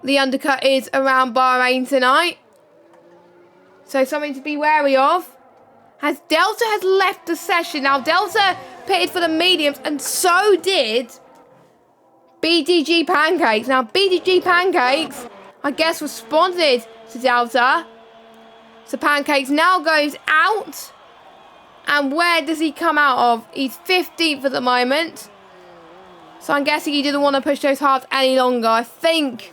the undercut is around Bahrain tonight. So something to be wary of. As Delta has left the session. Now, Delta pitted for the mediums, and so did BDG Pancakes. Now, BDG Pancakes, I guess, responded to Delta. So Pancakes now goes out. And where does he come out of? He's 15th at the moment. So I'm guessing he didn't want to push those halves any longer. I think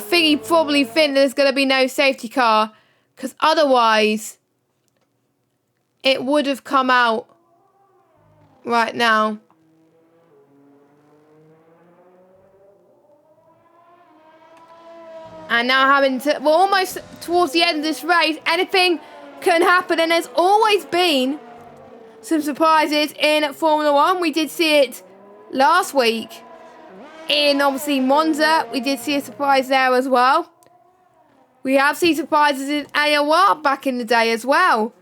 he probably thinks there's going to be no safety car. Because otherwise, it would have come out right now. And now we're almost towards the end of this race. Anything can happen. And there's always been some surprises in Formula 1. We did see it last week in, obviously, Monza. We did see a surprise there as well. We have seen surprises in AOR back in the day as well,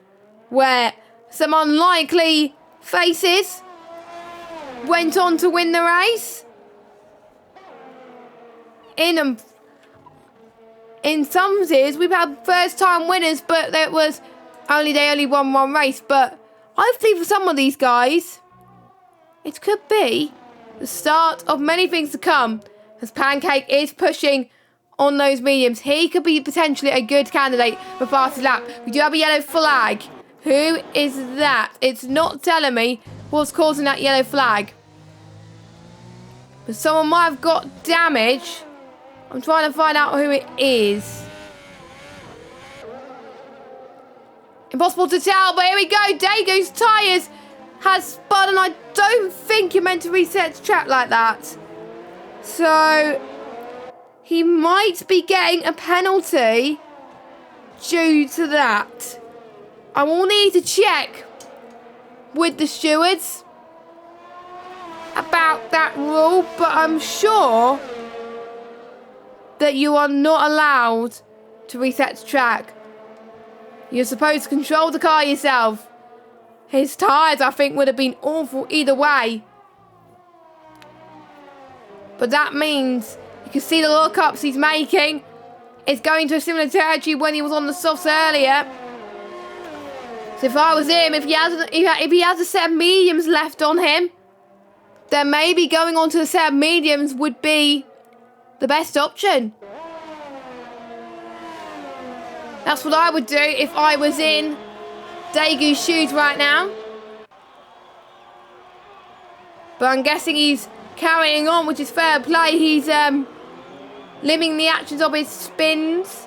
where some unlikely faces went on to win the race. In some years, we've had first-time winners, but they only won one race. But I think for some of these guys, it could be the start of many things to come, as Pancake is pushing on those mediums. He could be potentially a good candidate for fastest lap. We do have a yellow flag. Who is that? It's not telling me what's causing that yellow flag. But someone might have got damage. I'm trying to find out who it is. Impossible to tell, but here we go. Dago's tyres has spun, and I don't think you're meant to reset the track like that. So he might be getting a penalty due to that. I will need to check with the stewards about that rule, but I'm sure that you are not allowed to reset the track. You're supposed to control the car yourself. His tyres, I think, would have been awful either way. But that means you can see the lockups he's making. It's going to a similar territory when he was on the softs earlier. So if I was him, if he has a set of mediums left on him, then maybe going on to the set of mediums would be the best option. That's what I would do if I was in Dagu's shoes right now. But I'm guessing he's carrying on, which is fair play. He's limiting the actions of his spins.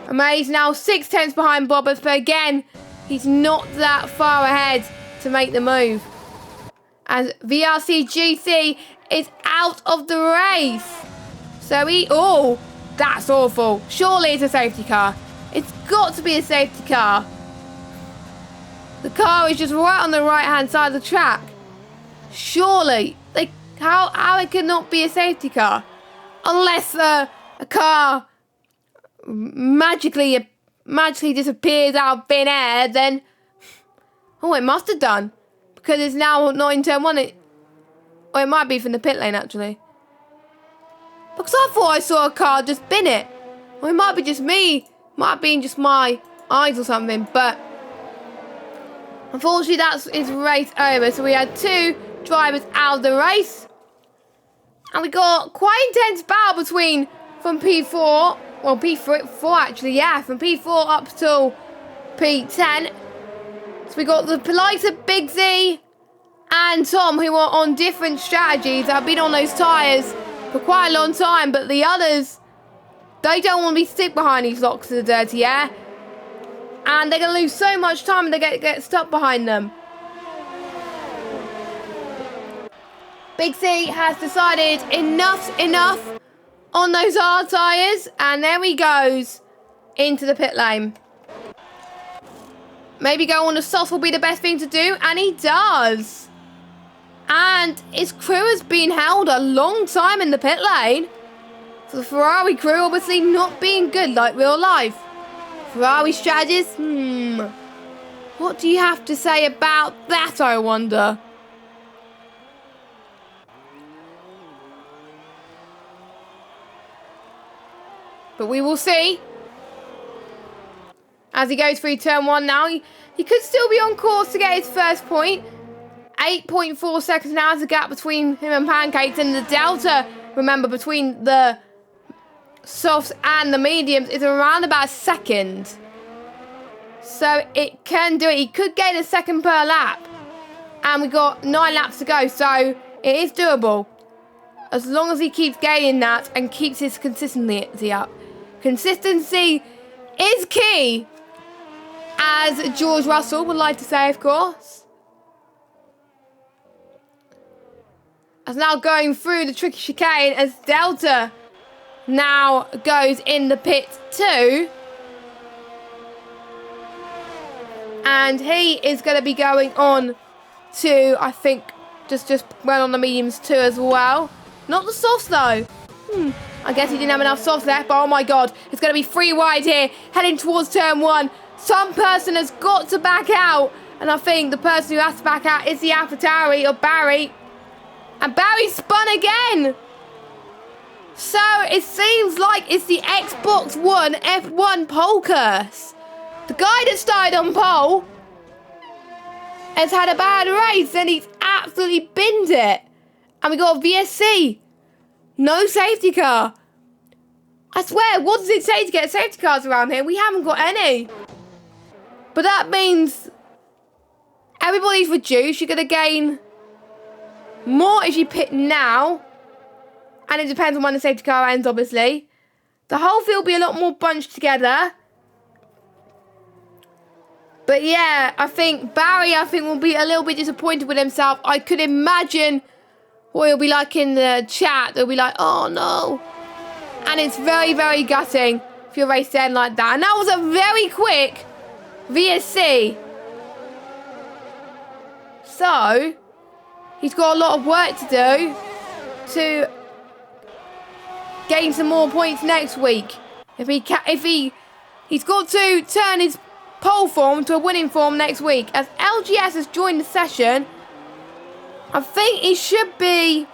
Amaze now 6 tenths behind Bobbers, but again, he's not that far ahead to make the move. As VRC GC is out of the race. So oh, that's awful. Surely it's a safety car. It's got to be a safety car. The car is just right on the right-hand side of the track. Surely, how it cannot be a safety car? Unless a car magically disappears out of thin air, then oh, it must have done, because it's now not in turn one. Or it might be from the pit lane actually, because I thought I saw a car just bin it. Or it might be just me. Might have been just my eyes or something. But unfortunately, that's his race over. So we had 2 drivers out of the race. And we got quite intense battle between from P4. Well, P4 actually, yeah. From P4 up till P10. So we got the likes of Big Z and Tom, who are on different strategies. That have been on those tyres for quite a long time. But the others, they don't want to be stuck behind these locks of the dirty air. And they're going to lose so much time and they get stuck behind them. Big C has decided enough's enough on those hard tyres. And there he goes into the pit lane. Maybe go on the soft will be the best thing to do. And he does. And his crew has been held a long time in the pit lane. So the Ferrari crew obviously not being good like real life. Ferrari strategists? What do you have to say about that, I wonder? But we will see. As he goes through turn 1 now, he could still be on course to get his first point. 8.4 seconds now is the gap between him and Pancakes, and the delta, remember, between the softs and the mediums is around about a second. So it can do it. He could gain a second per lap. And we've got 9 laps to go, so it is doable. As long as he keeps gaining that and keeps his consistency up. Consistency is key, as George Russell would like to say, of course. As now going through the tricky chicane as Delta now goes in the pit too. And he is going to be going on to, I think, just went on the mediums too as well. Not the softs though. I guess he didn't have enough softs left, but oh my god, it's going to be 3 wide here, heading towards turn 1. Some person has got to back out, and I think the person who has to back out is the AlphaTauri or Barry. And Barry spun again. So it seems like it's the Xbox One F1 pole curse. The guy that started on pole has had a bad race and he's absolutely binned it. And we got a VSC. No safety car. I swear, what does it say to get safety cars around here? We haven't got any. But that means everybody's reduced. You're going to gain more if you pit now. And it depends on when the safety car ends, obviously. The whole field will be a lot more bunched together. But yeah, I think Barry, will be a little bit disappointed with himself. I could imagine what he'll be like in the chat. They'll be like, oh no. And it's very, very gutting if you're raced in like that. And that was a very quick VSC. So, he's got a lot of work to do to gain some more points next week. He's got to turn his pole form to a winning form next week. As LGS has joined the session, I think he should be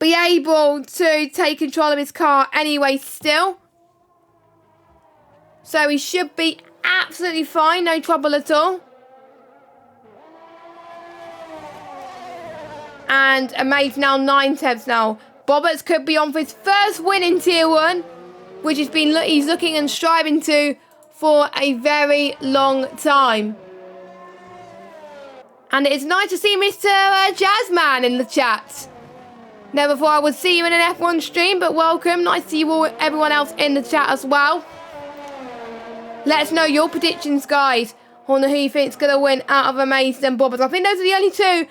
able to take control of his car anyway still. So he should be absolutely fine, no trouble at all. And Amaze now 9 tenths now. Bobberts could be on for his first win in Tier 1, which he's looking and striving to for a very long time. And it's nice to see Mr. Jazzman in the chat. Never thought I would see you in an F1 stream, but welcome. Nice to see you all, everyone else in the chat as well. Let us know your predictions, guys, on who you think is going to win out of Amaze and Bobberts. I think those are the only two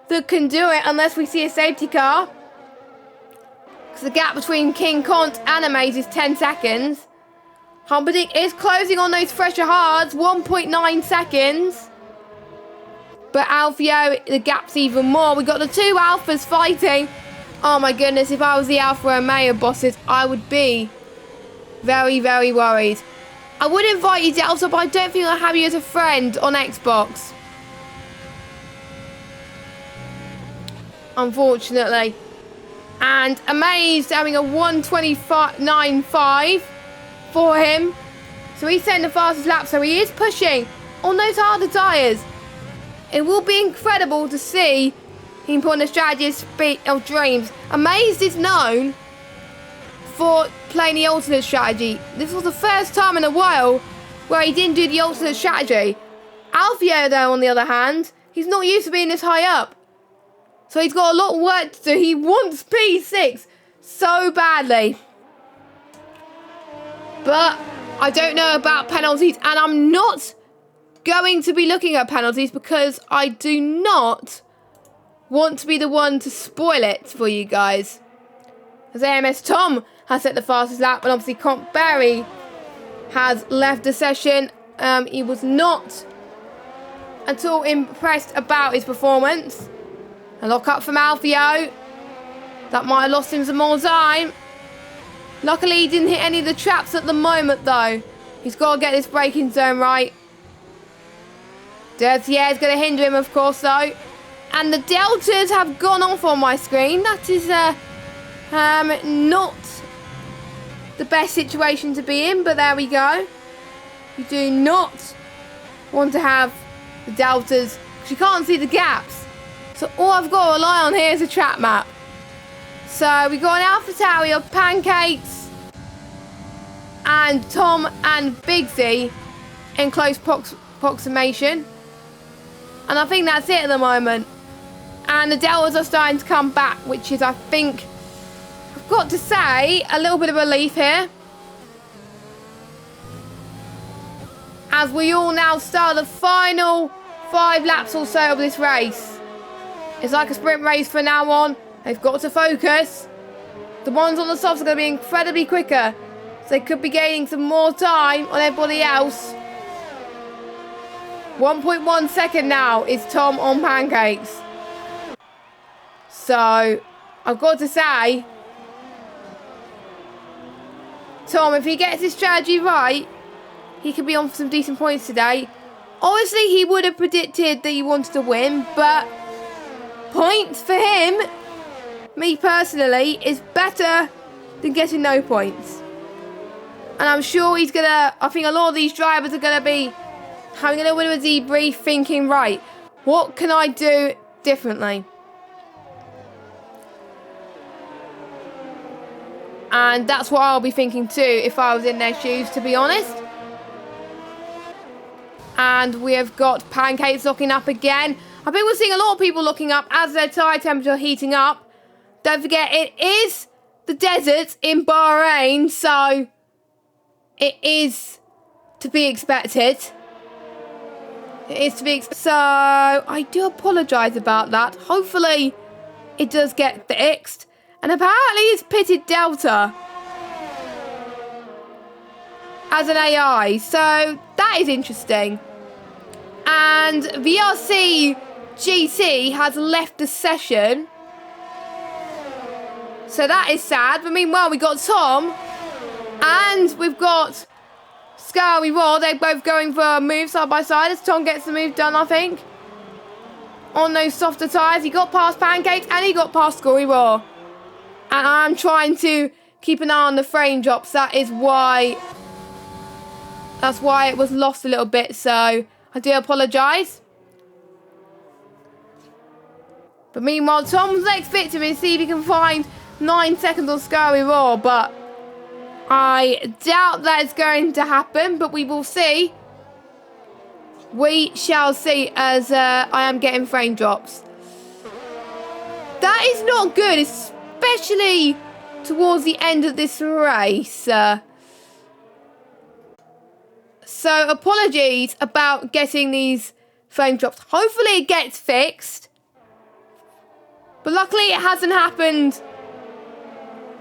that can do it unless we see a safety car. Because the gap between King Kont and Amaze is 10 seconds. Humperdinck is closing on those fresher hards, 1.9 seconds. But Alfio, the gap's even more. We've got the 2 Alphas fighting. Oh my goodness, if I was the Alpha Romeo bosses, I would be very, very worried. I would invite you, Delta, but I don't think I'll have you as a friend on Xbox. Unfortunately. And Amaze having a 1:29.5 for him. So he's setting the fastest lap, so he is pushing on those harder tyres. It will be incredible to see him put on the strategist speed of dreams. Amaze is known for playing the alternate strategy. This was the first time in a while where he didn't do the alternate strategy. Alfio, though, on the other hand, he's not used to being this high up. So he's got a lot of work to do. He wants P6 so badly. But I don't know about penalties, and I'm not going to be looking at penalties because I do not want to be the one to spoil it for you guys. As AMS Tom has set the fastest lap, and obviously Comp Barry has left the session. He was not at all impressed about his performance. A lock up from Alfio. That might have lost him some more time. Luckily, he didn't hit any of the traps at the moment, though. He's got to get this braking zone right. Dirty air is going to hinder him, of course, though. And the deltas have gone off on my screen. That is not the best situation to be in, but there we go. You do not want to have the deltas because you can't see the gaps. So all I've got to rely on here is a trap map. So we got an AlphaTauri of Pancakes and Tom and Bigsy in close proximation. And I think that's it at the moment. And the deltas are starting to come back, which is, I think, I've got to say, a little bit of relief here. As we all now start the final 5 laps or so of this race. It's like a sprint race from now on. They've got to focus. The ones on the softs are going to be incredibly quicker. So they could be gaining some more time on everybody else. 1.1 second now is Tom on Pancakes. So, I've got to say, Tom, if he gets his strategy right, he could be on for some decent points today. Obviously, he would have predicted that he wanted to win, but points for him, me personally, is better than getting no points. And I'm sure he's going to, I think a lot of these drivers are going to be having a little bit of a debrief, thinking, right, what can I do differently? And that's what I'll be thinking too if I was in their shoes, to be honest. And we have got Pancakes locking up again. I think we're seeing a lot of people locking up as their tyre temperature heating up. Don't forget, it is the desert in Bahrain, so it is to be expected. It is to be expected. So I do apologise about that. Hopefully it does get fixed. And apparently it's pitted Delta as an AI. So that is interesting. And VRC GC has left the session. So that is sad. But meanwhile, we got Tom and we've got Scary Raw. They're both going for a move side by side as Tom gets the move done, I think. On those softer tyres. He got past Pancakes and he got past Scary Raw. And I'm trying to keep an eye on the frame drops. That's why it was lost a little bit. So I do apologise. But meanwhile, Tom's next victim is see if he can find 9 seconds on Scary Raw. But I doubt that is going to happen. But we will see. We shall see as I am getting frame drops. That is not good. Especially towards the end of this race. So apologies about getting these frame drops. Hopefully it gets fixed. But luckily it hasn't happened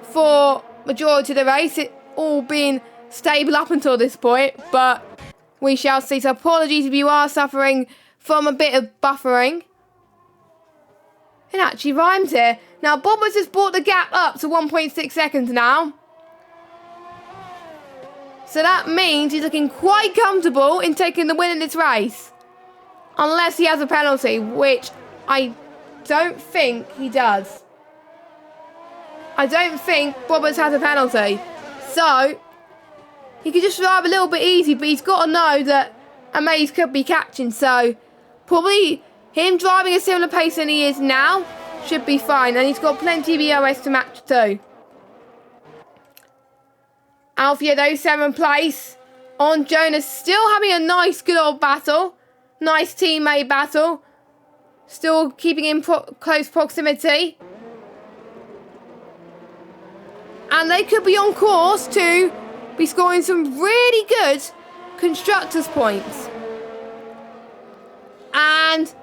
for majority of the race. It all been stable up until this point. But we shall see. So apologies if you are suffering from a bit of buffering. It actually rhymes here. Now, Bobbers has brought the gap up to 1.6 seconds now. So that means he's looking quite comfortable in taking the win in this race. Unless he has a penalty, which I don't think he does. I don't think Bobbers has a penalty. So, he could just drive a little bit easy, but he's got to know that Amaze could be catching. So, probably him driving a similar pace than he is now should be fine. And he's got plenty of EOS to match too. Alfio though, 7th place. On Jonas, still having a nice good old battle. Nice teammate battle. Still keeping in close proximity. And they could be on course to be scoring some really good constructors points. And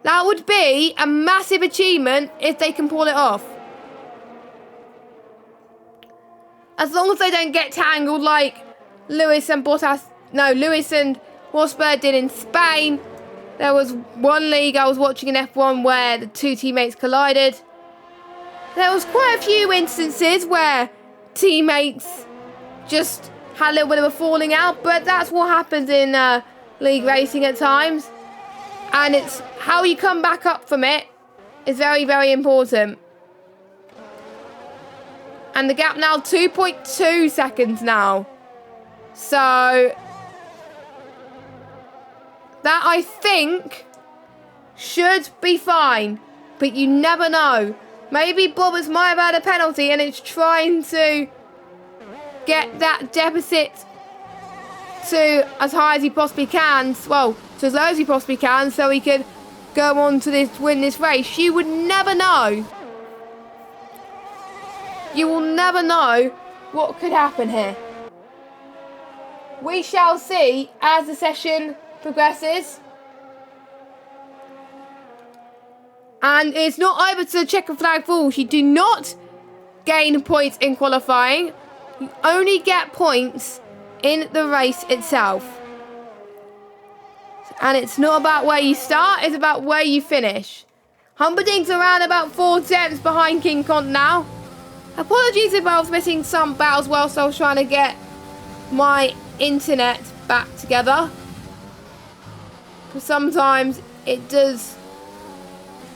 That would be a massive achievement if they can pull it off. As long as they don't get tangled like Lewis and Rosberg did in Spain. There was one league I was watching in F1 where the two teammates collided. There was quite a few instances where teammates just had a little bit of a falling out, but that's what happens in league racing at times. And it's how you come back up from it is very, very important. And the gap now 2.2 seconds now. So that I think should be fine, but you never know. Maybe Bobbers might have had a penalty and it's trying to get that deficit to as high as he possibly can. Well, to as low as he possibly can, so he could go on to win this race. You would never know. You will never know what could happen here. We shall see as the session progresses. And it's not over to the checker flag falls. You do not gain points in qualifying. You only get points in the race itself. And it's not about where you start, it's about where you finish. Humperdinck's around about 4 tenths behind King Kong now. Apologies if I was missing some battles whilst I was trying to get my internet back together. Because sometimes it does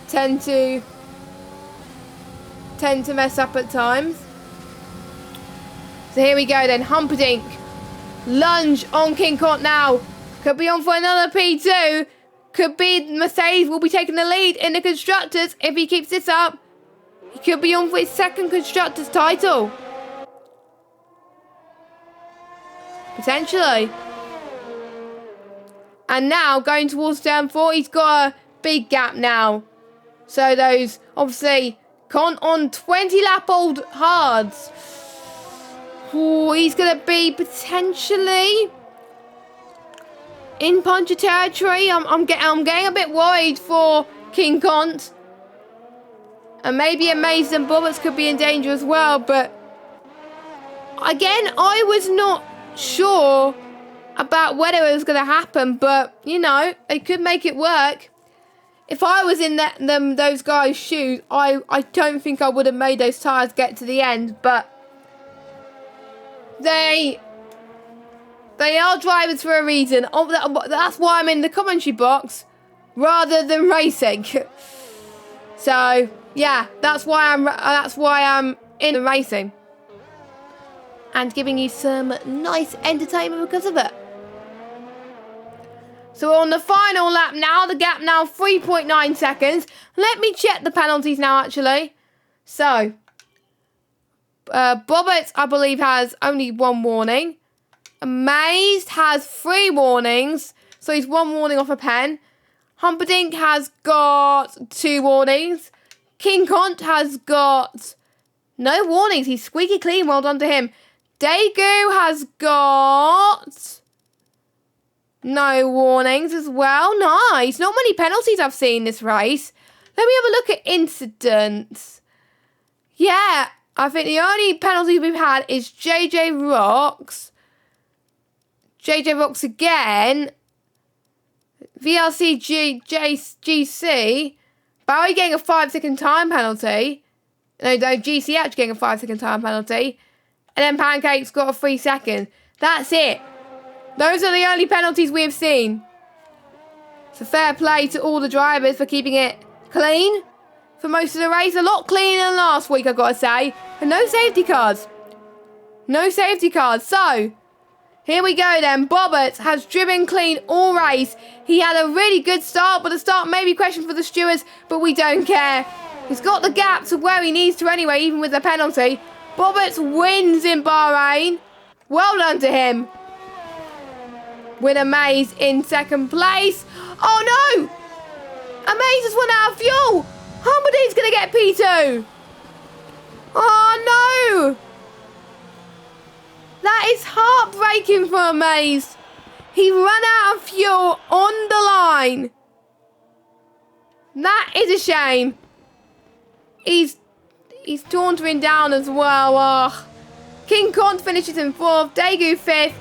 tend to mess up at times. So here we go then, Humperdinck. Lunge on King Kong now. Could be on for another P2. Could be Mercedes will be taking the lead in the Constructors if he keeps this up. He could be on for his second Constructors title. Potentially. And now going towards turn 4, he's got a big gap now. So those, obviously, on 20 lap old hards. Ooh, he's going to be potentially in puncher territory. I'm getting a bit worried for King Kong. And maybe Amazing Bullets could be in danger as well. But again, I was not sure about whether it was going to happen. But, you know, they could make it work. If I was in those guys' shoes, I don't think I would have made those tyres get to the end. But they are drivers for a reason. That's why I'm in the commentary box rather than racing. So yeah, that's why I'm in the racing and giving you some nice entertainment because of it. So on the final lap now, the gap now 3.9 seconds. Let me check the penalties now actually. So Bobbert, I believe, has only 1 warning. Amazed has 3 warnings. So he's 1 warning off a pen. Humperdinck has got 2 warnings. King Kong has got no warnings. He's squeaky clean. Well done to him. Daegu has got no warnings as well. Nice. Not many penalties I've seen this race. Let me have a look at incidents. Yeah, I think the only penalty we've had is JJ Rocks. JJ Rocks again. VRC GC. Barry getting a 5-second time penalty. No, GC actually getting a 5-second time penalty. And then Pancake's got a 3-second. That's it. Those are the only penalties we have seen. So fair play to all the drivers for keeping it clean for most of the race. A lot cleaner than last week, I've got to say. And no safety cars. No safety cars. So, here we go then. Bobbert has driven clean all race. He had a really good start, but the start may be questioned for the stewards, but we don't care. He's got the gap to where he needs to anyway, even with the penalty. Bobbert wins in Bahrain. Well done to him. With Amaze in second place. Oh no! Amaze has run out of fuel. Humperdinck's going to get P2. Oh no! That is heartbreaking for Amaze. He ran out of fuel on the line. That is a shame. He's sauntering down as well. Oh. King Kong finishes in 4th. Daegu 5th.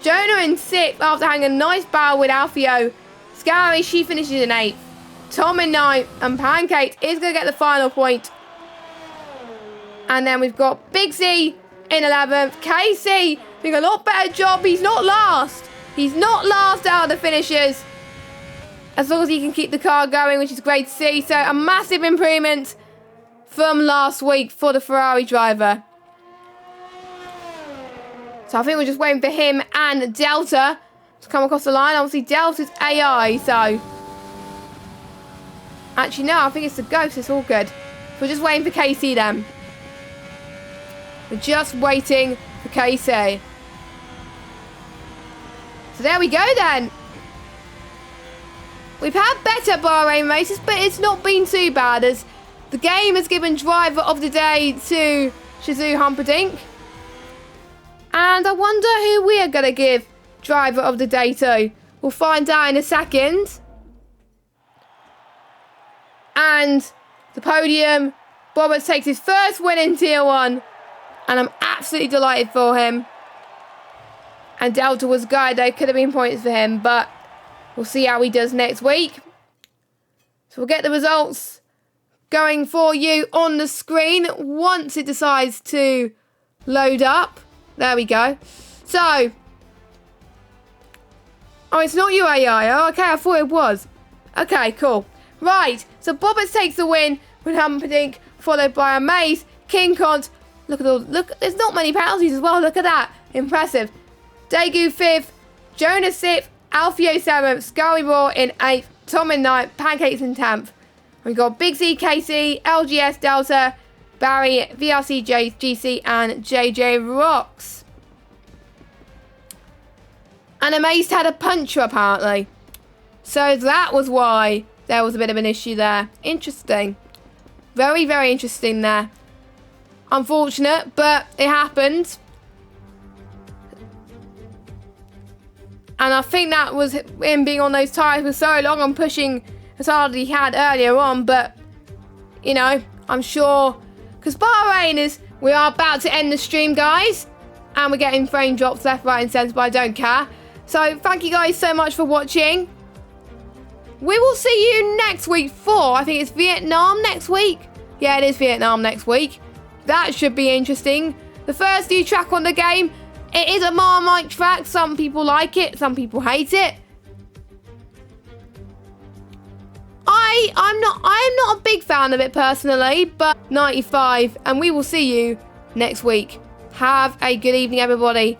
Jonah in 6th after having a nice battle with Alfio. Scary, she finishes in 8th. Tom in 9th. And Pancake is going to get the final point. And then we've got Big C in 11th. Casey doing a lot better job. He's not last. He's not last out of the finishers. As long as he can keep the car going, which is great to see. So a massive improvement from last week for the Ferrari driver. So I think we're just waiting for him and Delta to come across the line. Obviously Delta's AI, so... Actually no, I think it's the Ghost, it's all good. So we're just waiting for KC then. We're just waiting for KC. So there we go then. We've had better Bahrain races, but it's not been too bad as the game has given driver of the day to Shazoo Humperdinck. And I wonder who we are going to give driver of the day to. We'll find out in a second. And the podium, Bobbert takes his first win in Tier 1. And I'm absolutely delighted for him. And Delta was good. There could have been points for him, but we'll see how he does next week. So we'll get the results going for you on the screen once it decides to load up. There we go. So. Oh, it's not you, AI. Oh, okay, I thought it was. Okay, cool. Right. So Bobbert takes the win with Humperdinck, followed by Amaze, King Kong. Look at all. Look, there's not many penalties as well. Look at that. Impressive. Daegu 5th, Jonah 6th, Alfio 7th, Scully Raw in 8th, Tom in 9th, Pancakes in 10th. We've got Big C, KC, LGS, Delta, Barry, VRC, GC, and JJ Rocks. And Amaze had a puncture apparently. So that was why there was a bit of an issue there. Interesting. Very, very interesting there. Unfortunate, but it happened. And I think that was him being on those tyres for so long and pushing as hard as he had earlier on. But, you know, I'm sure... Because Bahrain is... We are about to end the stream, guys. And we're getting frame drops left, right and centre, but I don't care. So, thank you guys so much for watching. We will see you next week for... I think it's Vietnam next week. Yeah, it is Vietnam next week. That should be interesting. The first new track on the game... It is a Marmite track. Some people like it. Some people hate it. I'm not a big fan of it personally, but 95. And we will see you next week. Have a good evening, everybody.